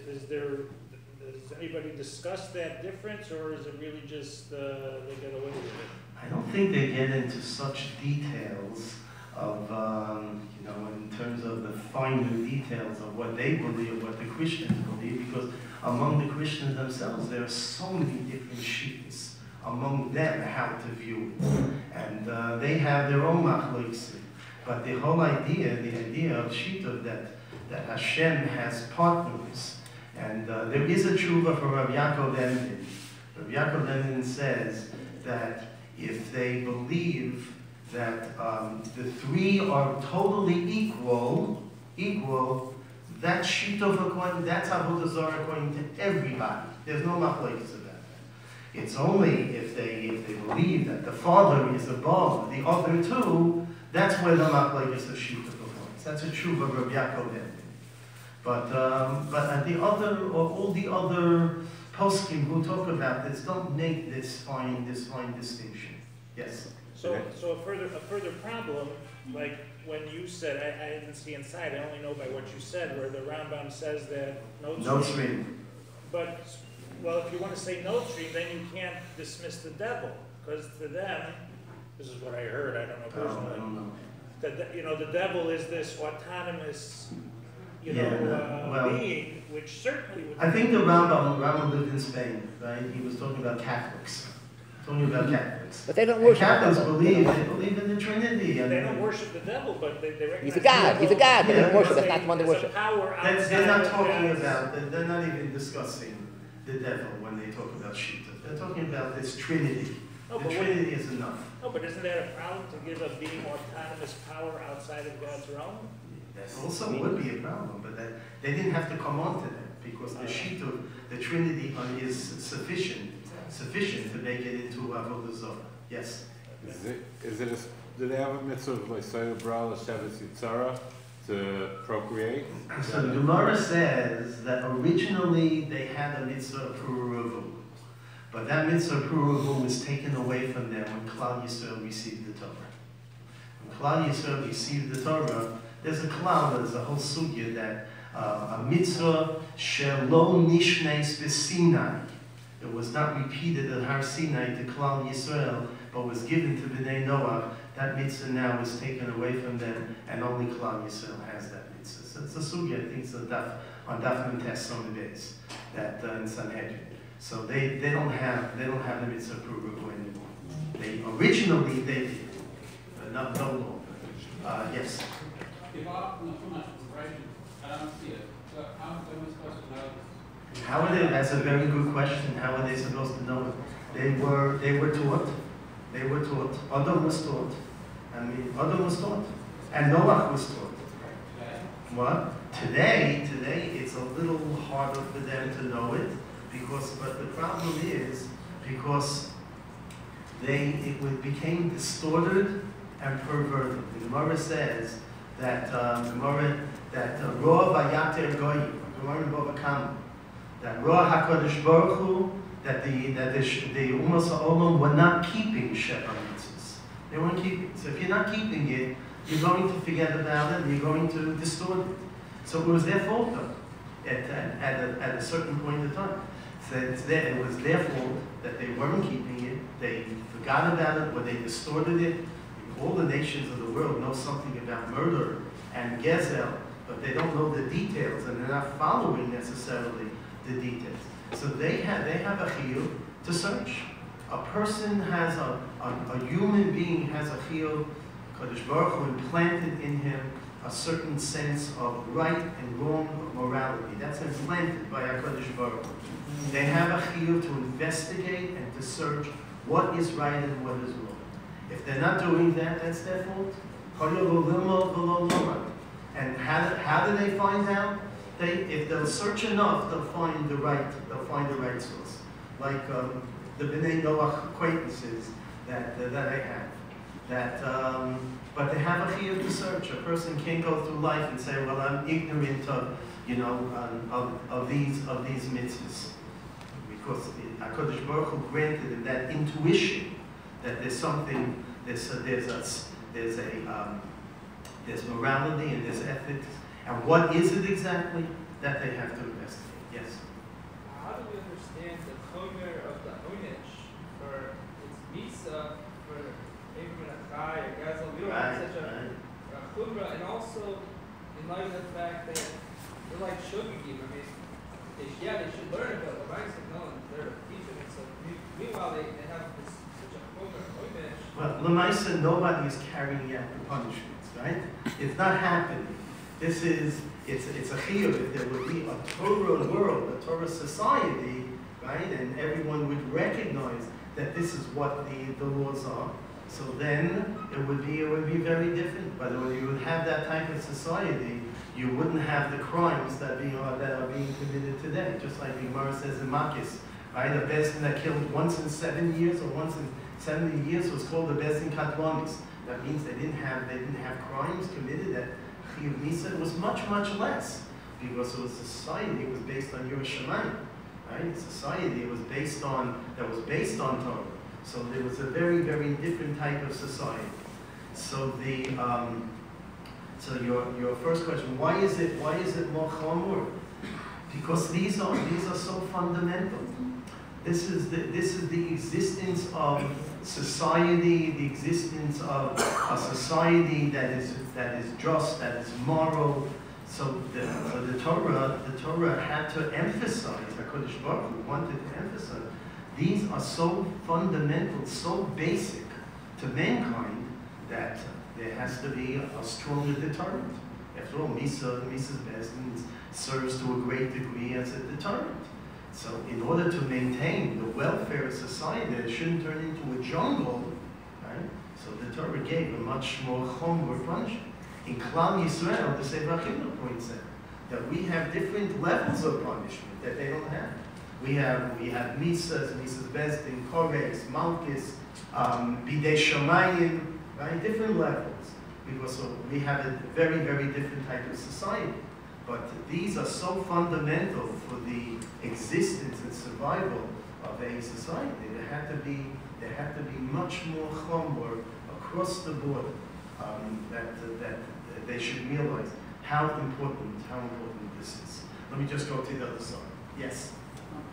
anybody discuss that difference, or is it really just they get away with it? I don't think they get into such details of, you know, in terms of the finer details of what they believe, what the Christians believe, because among the Christians themselves, there are so many different shitas among them how to view it. And they have their own machlokes. But the whole idea, the idea of shita, that Hashem has partners. And there is a tshuva for Rabbi Yaakov Emden. Rabbi Yaakov Emden says that if they believe that the three are totally equal, that's shita according, that's avodah zarah according to everybody. There's no machlokes about that. It's only if they believe that the Father is above the other two, that's where the machlokes of shita performs. That's a tshuva of Rabbi Yaakov Emden. But the other, or all the other poskim who talk about this don't make this fine distinction. Yes. So a further problem, like when you said, I didn't see inside, I only know by what you said, where the Rambam says that no stream. But, well, if you want to say no stream, then you can't dismiss the devil, because to them, this is what I heard, I don't know personally, I don't know. That, you know, the devil is this autonomous, you Yeah, know, well, being, which certainly would... I think the Rambam lived in Spain, right? He was talking about Catholics. Talking about Catholics. But they don't worship Catholics the devil. believe in the Trinity. They don't worship the devil, but they recognize He's a god. He's a god. But they don't worship. That's not the one they there's worship. a power They're not outside talking of about, they're not even discussing the devil when they talk about shita. They're talking about this Trinity. No, The but Trinity is enough. No, but isn't that a problem to give a being autonomous power outside of God's realm? That also would be a problem, but that they didn't have to come on to that because the shita, the Trinity is sufficient to make it into avodah zarah. Yes. Do they have a mitzvah like Sayur Bra Shevetz Yitzara to procreate? So the Gemara says that originally they had a mitzvah puruvu, but that mitzvah puruvu was taken away from them when Klal Yisrael received the Torah. When Klal Yisrael received the Torah, there's a klal, there's a whole sugya that a mitzvah shelo nishnes b'Sinai. It was not repeated at Har Sinai to Klal Yisrael, but was given to Bnei Noach. That mitzvah now was taken away from them, and only Klal Yisrael has that mitzvah. So it's a sugya, I think it's on Daf Mentes on the Beis, that in Sanhedrin. So they don't have the mitzvah puruvu anymore. They originally they did, but no longer. Yes. If our right, I don't see it. So how are we supposed to know this? How are they? That's a very good question. How are they supposed to know it? They were taught. They were taught. Adam was taught. Adam was taught, and Noach was taught. What? Today it's a little harder for them to know it but the problem is because it became distorted and perverted. The Gemara says that Roa Vayater Goyim, Gemara in Bava Kama, that Roa HaKadosh Baruch Hu, that the Umas HaOlam were not keeping Sheva mitzvahs. They weren't keeping it. So if you're not keeping it, you're going to forget about it and you're going to distort it. So it was their fault though, at a certain point in time. So it was their fault that they weren't keeping it, they forgot about it, or they distorted it. All the nations of the world know something about murder and gezel, but they don't know the details, and they're not following necessarily the details. So they have a shiur to search. A person has a human being has a shiur. Kadosh Baruch Hu implanted in him a certain sense of right and wrong morality. That's implanted by HaKadosh Baruch Hu. They have a shiur to investigate and to search what is right and what is wrong. If they're not doing that, that's their fault. And how do they find out? If they'll search enough, they'll find the right source. Like the Bnei Noach acquaintances that I have. But they have a shiur to search. A person can't go through life and say, "Well, I'm ignorant of, of these mitzvahs." We because HaKadosh Baruch Hu granted him that intuition that there's something, there's morality and there's ethics. And what is it exactly that they have to investigate? Yes? How do we understand the chomer of the Onish for its Misa, for Abraham and Achai, or Gazel? We don't have such a chumrah, and also in light of the fact that they're like shogigim. I mean, they should learn, but the Rabbi said no, they're teaching it. So meanwhile, they have such a chomer of Onish. Well, Lamaisa, nobody is carrying out the punishments, right? It's not happening. It's a shiur. If there would be a Torah world, a Torah society, right, and everyone would recognize that this is what the laws are, so then it would be very different. But when you would have that type of society, you wouldn't have the crimes that are being committed today. Just like the Gemara says in Makis, right? A bezdin that killed once in 7 years or once in 70 years was called a bezdin katlanis. That means they didn't have crimes committed. That chiyuv misa was much less, because it was a society. It was based on Yerushalayim, right? A society that was based on Torah. So there was a very different type of society. So so your first question, why is it more chamor? Because these are so fundamental. This is the existence of society, the existence of a society that is just, that is moral. So the Torah had to emphasize, HaKadosh Baruch Hu wanted to emphasize, these are so fundamental, so basic to mankind that there has to be a stronger deterrent. After all, Misa's Bezdin serves to a great degree as a deterrent. So in order to maintain the welfare of society, it shouldn't turn into a jungle, right? So the Torah gave a much more chomer punishment. In Klal Yisrael, the Sefer Achinu points out that we have different levels of punishment that they don't have. We have Misa's Bezdin, Kores, Malkis, Bidei Shamayim, right? Different levels. Because we have a very different type of society. But these are so fundamental for the existence and survival of a society. There had to be much more chomer across the board, that they should realize how important this is. Let me just go to the other side. Yes.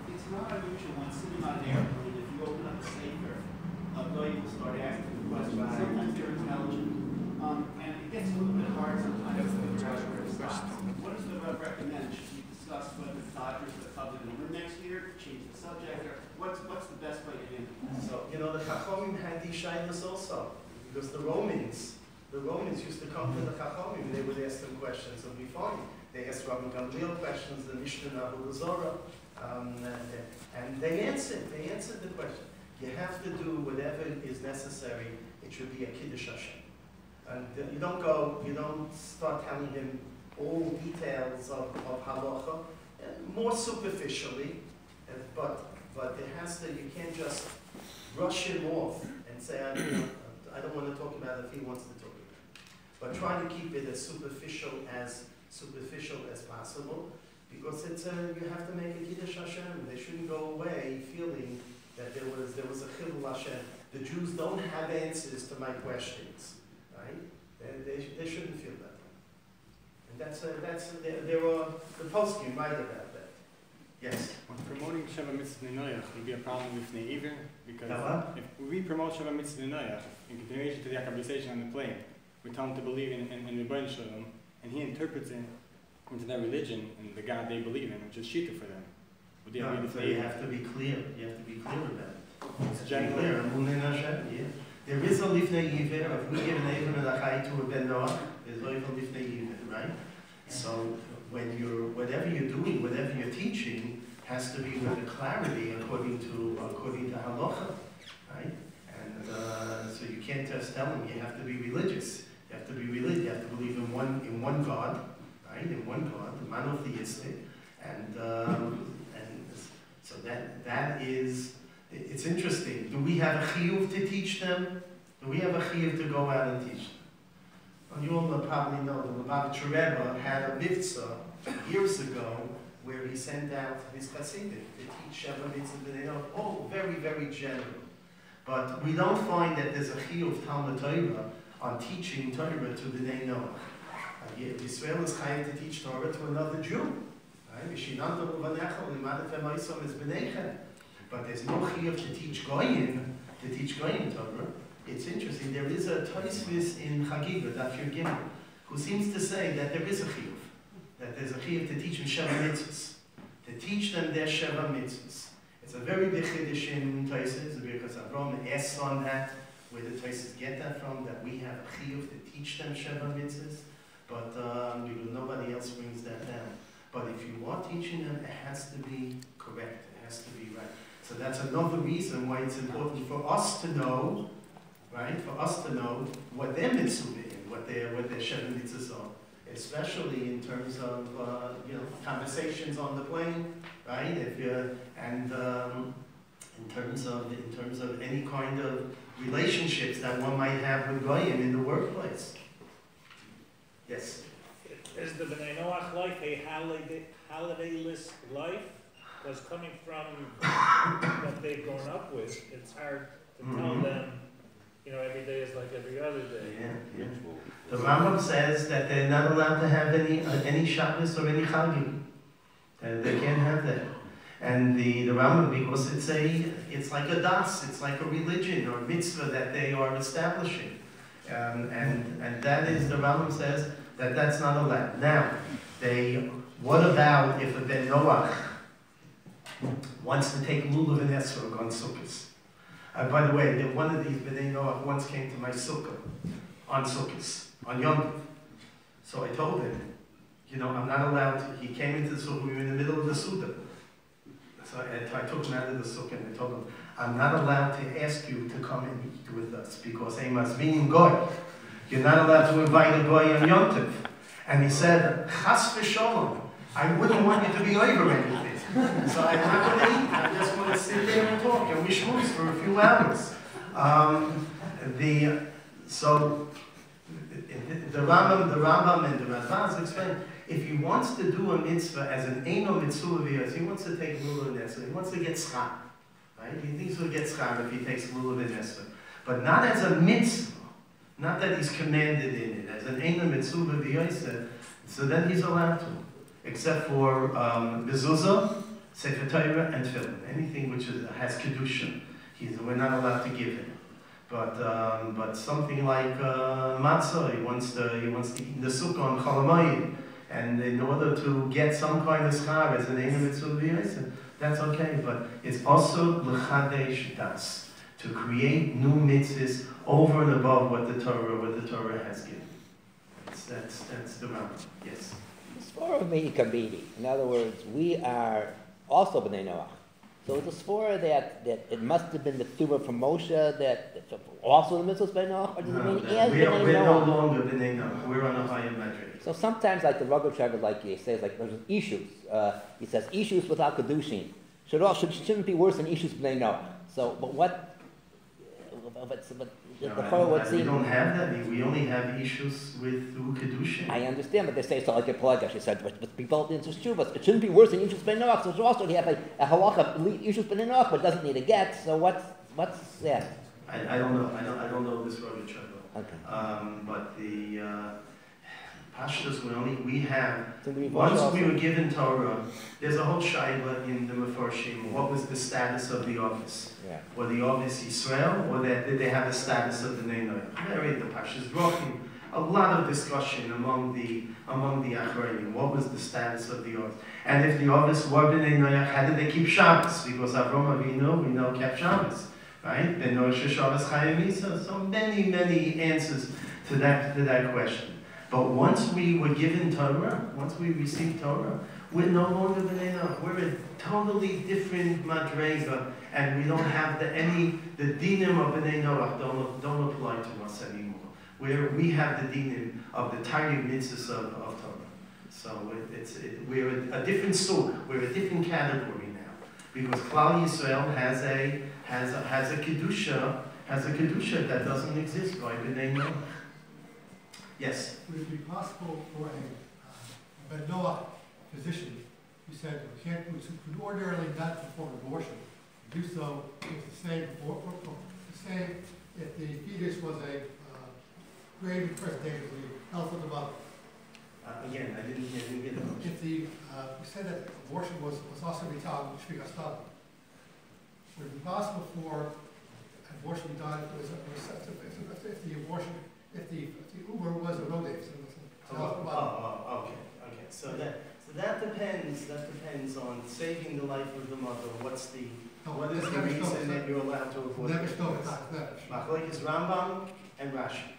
It's not unusual when sitting on an airplane, if you open up a safer, a guy will start asking questions. Sometimes they're intelligent, and it gets a little bit hard sometimes to figure out where it stops. What does the Rebbe recommend? Should we discuss whether the Dodgers are coming to win next year? Change the subject? Or what's the best way to handle it? So the Chachomim had these shaylas also, because the Romans used to come to the Chachomim and they would ask them questions and be fine. They asked Rabbinical questions, the Mishnah Zora, and they answered the question. You have to do whatever is necessary. It should be a Kiddush Hashem. And you don't start telling him all details of halacha, more superficially, but it has to. You can't just brush him off and say, I don't want to talk about it if he wants to talk about it. But try to keep it as superficial as possible, because you have to make a Kiddush Hashem. They shouldn't go away feeling that there was a Chilul Hashem. The Jews don't have answers to my questions, right? They shouldn't feel that way. And there are the poskim right about that. Yes. When promoting Sheva Mitzvah Noach will be a problem with Bnei Even, because if we promote Sheva Mitzvah Noach in continuation to the conversation on the plane, we tell them to believe in the Beis Shalom, and he interprets it into their religion and the God they believe in, which is shlita for them. So you have to be clear. You have to be clear about it. It's generally clear. There is a lifnei yiver. If we give an Abraham and Achai to a Bnei, there's no lifnei yiver, right? So whatever you're doing, whatever you're teaching, has to be with a clarity according to halacha, right? And so you can't just tell them you have to be religious. You have to be religious. You have to believe in one God, right? In one God, the monotheistic, and so that is. It's interesting. Do we have a shiur to teach them? Do we have a shiur to go out and teach them? Well, you all probably know the Lubavitcher Rebbe had a mitzvah years ago where he sent out his Chesidim to teach Sheva Mitzvah Bnei Noach. Oh, very, very general. But we don't find that there's a chiyuv of Talmud Torah on teaching Torah to Bnei Noach. Israel is chayav to teach Torah to another Jew. But there's no chiyuv to teach Goyim Torah. It's interesting. There is a Tosfos in Chagiga, Daf Yud Gimel, who seems to say that there is a chiyuv, that there's a chiyuv to teach them Sheva Mitzvos, to teach them their Sheva Mitzvos. It's a very big chiddush in Tosfos because Avraham asks on that, where the Tosfos get that from, that we have a chiyuv to teach them Sheva Mitzvos, but because nobody else brings that down. But if you are teaching them, it has to be correct. It has to be right. So that's another reason why it's important for us to know, right? For us to know what their mitzvah is, what their Sheva Mitzvahs are, especially in terms of conversations on the plane, right? If you're in terms of any kind of relationships that one might have with Goyim in the workplace. Yes. Is the Bnei Noach life a holidayless life? Was coming from what they've grown up with. It's hard to tell them, every day is like every other day. Yeah. The Rambam says that they're not allowed to have any Shabbos or any Chagim. They can't have that. And the Rambam, because it's like a das, it's like a religion or a mitzvah that they are establishing. And that is, the Rambam says that that's not allowed. Now, what about if a Ben Noach wants to take lulav and esrog on Sukkot? By the way, one of these Bnei Noach once came to my sukkah on Sukkot, on Yom Tov. So I told him, I'm not allowed to. He came into the sukkah, we were in the middle of the sukkah. So I took him out of the sukkah and I told him, I'm not allowed to ask you to come and eat with us because I must be in Goy. You're not allowed to invite a Goy on Yom Tov. And he said, Chas v'sholom, I wouldn't want you to be over anything. So I'm not going to eat. I just want to sit there and talk and we schmooze for a few hours. The Rambam and the Radbaz explain, if he wants to do a mitzvah as an Eino mitzvah, he wants to take lulav and esrog, he wants to get schar, right? He thinks he'll get schar if he takes lulav and esrog, but not as a mitzvah, not that he's commanded in it, as an Eino mitzvah, so then he's allowed to. Except for mezuzah, sefer Torah, and tefillin. Anything which has kedusha, we're not allowed to give him. But something like matzah, he wants to eat in the sukkah on Chol Hamoed, and in order to get some kind of schar as an Eino mitzvah, that's okay. But it's also l'chadesh das, to create new mitzvahs over and above what the Torah has given. That's the Rambam. Yes. Svara Meikabidi. In other words, we are also Bnei Noach. So it's a svara that it must have been the Ktubah from Moshe that also the Mitzvos Bnei Noach, or does it mean as Bnei Noach? We're no longer Bnei Noach. We're on a higher metric. So sometimes, like the Rugged Sheva, like he says, like there's issues. He says issues without kedushin shouldn't be worse than issues Bnei Noach. So, but what? We don't have that. We only have issues through kedushin. I understand, but they say so like a plug. She said, but people into Shuvas, it shouldn't be worse than issues Bnei Noach. So also you have a halacha issues Bnei Noach, but doesn't need a get. So what's that? I don't know. I don't know this Rugged Sheva. Okay. But the Pashtus, we have, once we were given Torah, there's a whole shaila in the Mefarshim, what was the status of the office? Yeah. Were the office Yisrael, or did they have the status of the Bnei Noach? Very the Pashtus Brochim, a lot of discussion among the Achrayim, what was the status of the office? And if the office were Bnei Noach, how did they keep Shabbos? Because Avraham Avinu, we know, kept Shabbos, right? Ben Noach Shabbos Chayim Yisa. So many answers to that question. But once we were given Torah, once we received Torah, we're no longer Bnei Noach. We're a totally different madrega, and we don't have the dinim of Bnei Noach don't apply to us anymore. We have the dinim of the tiny mitzvahs of Torah. So we're a different sort. We're a different category now, because Klal Yisrael has a kedusha that doesn't exist by Bnei Noach. Yes. Would it be possible for a Noach physician you said you can't, we could ordinarily not perform abortion. Do so if the same, if the fetus was a grave presentation of the health of the mother. Again, I didn't get it. If the, you said that abortion was also vital, which we got started. Would it be possible for abortion to be done if the abortion, if the Uber was a rodent? Okay. So that depends on saving the life of the mother. What is the reason that you're allowed to abort? Machlokes Rambam and Rashi.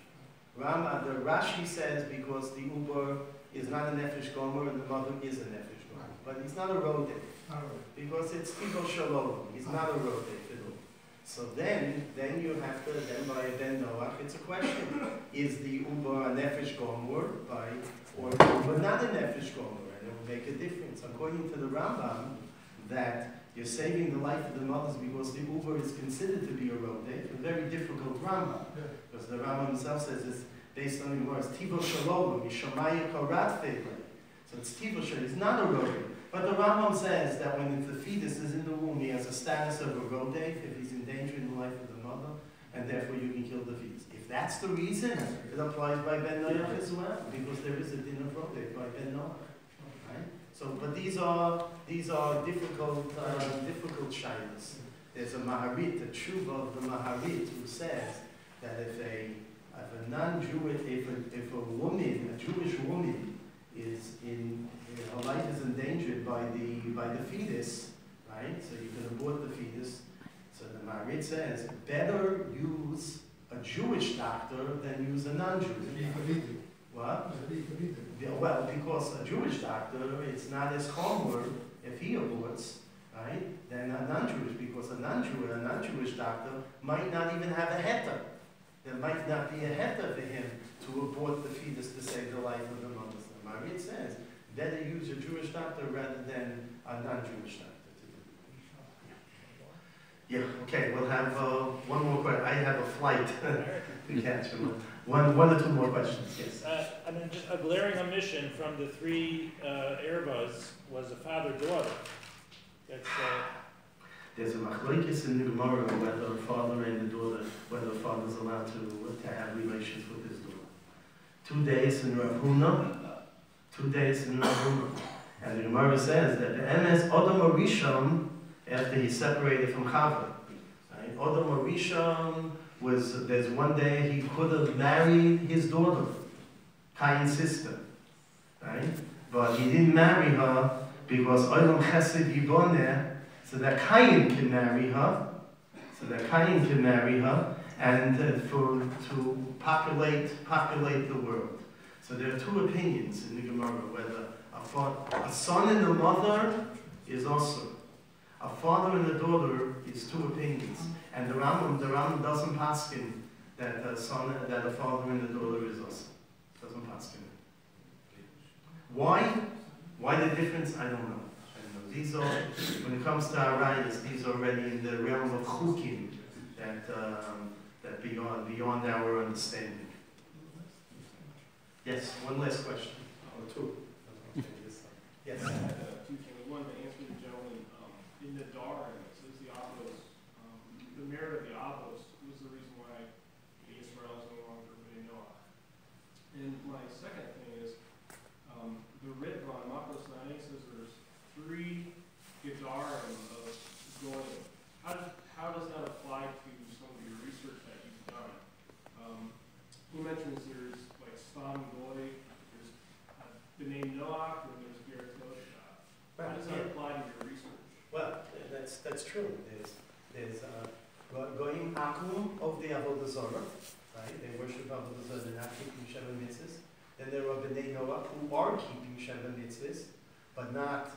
The Rashi says because the Uber is not a nefesh gomer and the mother is a nefesh gomer, but he's not a rodent because it's tibo shalom. He's not a rodent. So then you have to, by a ben Noach, it's a question. Is the Uber a nefesh gomer or not a nefesh gomer? And it will make a difference. According to the Rambam, that you're saving the life of the mothers because the Uber is considered to be a rodent, a very difficult Rambam. Because the Rambam himself says it's based on the words, Tibo Shalom, Yishamaya Korat Febele. So it's Tibo Shalom, it's not a rodent. But the Rambam says that when the fetus is in the womb, he has a status of a rodent if he's endangering the life of the mother, and therefore you can kill the fetus. If that's the reason, it applies by Ben Noach as well, because there is a din of rodent by Ben Noach. Right? So, but these are difficult shilas. There's a Maharit, a tshuva of the Maharit, who says that if a non-Jewish, if a woman, a Jewish woman, is in her life is endangered by the fetus, right? So you can abort the fetus. So the Maharit says better use a Jewish doctor than use a non-Jewish. What? Well, because a Jewish doctor, it's not as homework if he aborts, right? Than a non-Jewish, because a non-Jewish doctor might not even have a heter. There might not be a heter for him to abort the fetus to save the life of the mother. So Maharit says better use a Jewish doctor rather than a non-Jewish doctor. Yeah, okay, we'll have one more question. I have a flight to catch. One or two more questions, yes. I mean, just a glaring omission from the three Erbas was a father-daughter. There's a machlokes in the Gemara whether a father and the daughter, whether a father is allowed to have relations with his daughter. 2 days in Rav Huna, 2 days in Rav Huna. And the Gemara says that the MS Odom Arishon, after he separated from Chava. Right? Odom Arishon there's one day he could have married his daughter, Cain's sister. Right? But he didn't marry her because Odom Chesed Yiboneh, so that Cain can marry her. And to populate the world. So there are two opinions in the Gemara, whether a son and a mother is also. A father and a daughter is two opinions. And the Rambam doesn't paskin that a father and a daughter is also. Doesn't paskin. Why? Why the difference? I don't know. These are, when it comes to Arayas, these are already in the realm of chukim that beyond our understanding. Yes, one last question. Or two. Yes. I had two things. One, to answer the gentleman, in the Dayin, it says the Avos, the merit of the Avos was the reason why the Israel is no longer Bnei Noach. And my second thing is, the Ritvan, Makos Nani, says there's 3 Gedarim of Goyim. How does that apply to some of your research that you've done? He mentions there's like Stam Goy, there's Bnei Noach, and there's Geratosha. How does that apply to your research? Well, that's true. There's Goyim Akum of the Avodah Zarah, right? They worship Avodah Zarah, they're not keeping Sheva Mitzvos. Then there are Bnei Noach who are keeping Sheva Mitzvos, but not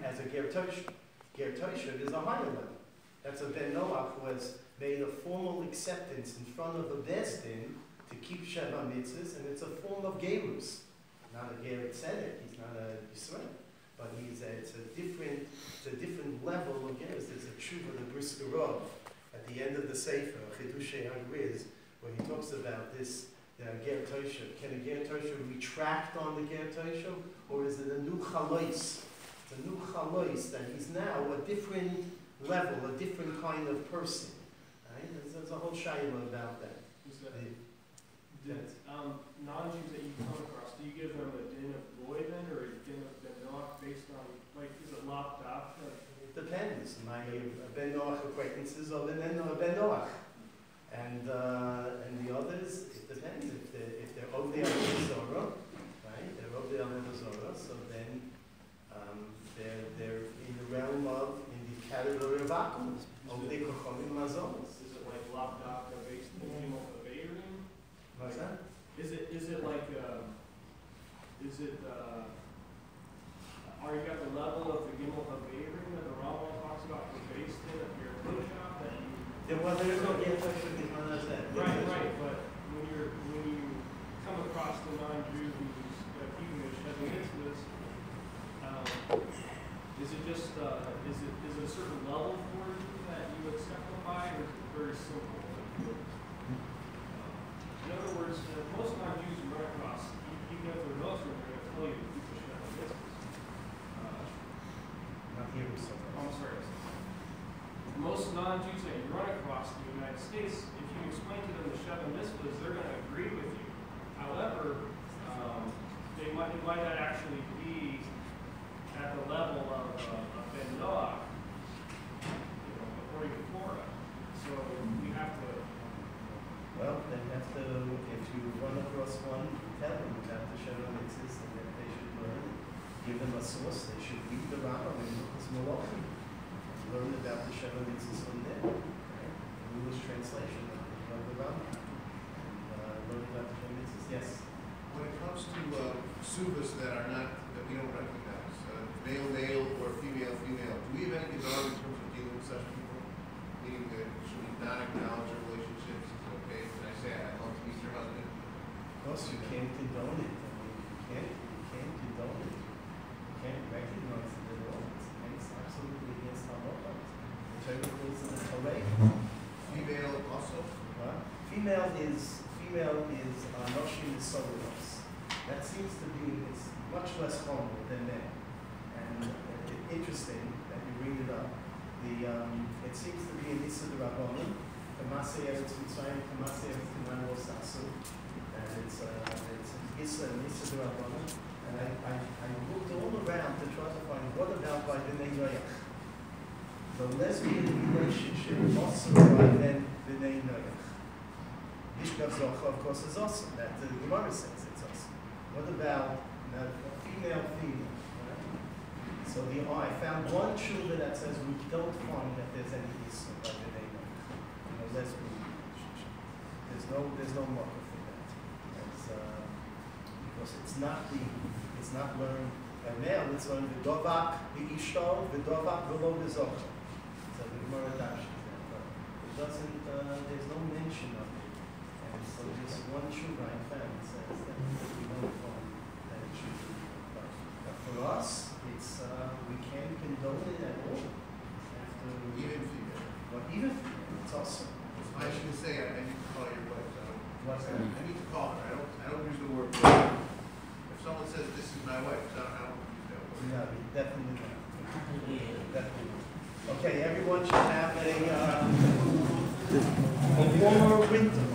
as a Ger Tosha. Ger Tosha is a higher level. That's a Ben Noach who has made a formal acceptance in front of the Beis Din to keep Sheva Mitzvos, and it's a form of Gerus. Not a Ger Tzedek, he's not a Yisrael, but it's a different level of Gerus. There's a tshuva, the Briskerov, at the end of the Sefer, Chidushei HaGriz, where he talks about this, the Ger Tosha. Can a Ger Tosha retract on the Ger Tosha, or is it a new chalois It's a new chalois, that he's now a different level, a different kind of person. Right? There's a whole shiur about that. Non-Jews that you come across, do you give them a din of goy then, or a din of ben Noach based on, like, is it locked up? It depends. My ben Noach acquaintances are ben Noach. And the others, it depends. If they're over the Zorah, right? They're over the Zorah, so then they're in the realm of, in the category of Akum, of the Kochomim Mazonos. Is it like locked up based on the Gimel of Eirim? What's that? Is it like, are you at the level of the Gimel of Eirim that the Rambam talks about for based in of your workshop that you... Yeah, well, there is no Gimel of that. Right, but when you come across the non-Jew who's keeping the Sheva Mitzvos, is it just, is it a certain level for you that you would simplify, or is it very simple? In other words, most non-Jews you run across, even if they're Muslim, they're going to tell you to keep the Sheva Mitzvos. Not here, so. I'm sorry. Most non-Jews that you run across in the United States, if you explain to them the Sheva Mitzvahs, they're going to agree with you. However, it might not actually be at the level of Ben Noach, according to Torah. So we have to. Well, then have to, if you run across one, tell them about the Sheva Mitzvahs and that they should learn. Give them a source. They should read the Rambam and look at Malachim. Learn about the Sheva Mitzvahs from there. Right? The English translation of the Rambam. And learn about the Sheva Mitzvahs. Yes? When it comes to suvas that we don't recognize, male or female, do we have any regard in terms of dealing with such people? Meaning that should we not acknowledge their relationships? Okay, can I say I'd love to meet your husband? Of course, you can't condone it. I mean, you can't condone it. You can't recognize it at all. It's absolutely against halacha. The Torah rules in the Torah. Female also? What? Female is noshim soros. That seems to be, it's much less common than men. And interesting that you bring it up. It seems to be an issa d'Rabbanan. Kamasei Eretz Mitzrayim, Kamasei Eretz Canaan lo sasu. And it's an issa d'Rabbanan. And I looked all around to try to find what about by Bnei Noach. The lesbian relationship also by then Bnei Noach. Mishkav Zocha, of course, is awesome. That the Gemara says it's awesome. What about female? Right? So I found one shulda that says we don't find that there's any issue by the name of lesbian relationship. There's no marker for that. Because it's not learned by male. It's learned v'dovak v'ishto v'dovak v'lo v'zocha. So the Gemara dashes that, but it doesn't. There's no mention of it. So this one shuvah I found says that we don't find that it should be. But for us, it's we can't condone it at all. Even female. But even female, it's awesome. I shouldn't say I need to call your wife. What's that? I need to call her. I don't use the word wife. If someone says this is my wife, I don't use that word. No, definitely not. Definitely not. Okay, everyone should have a warmer winter.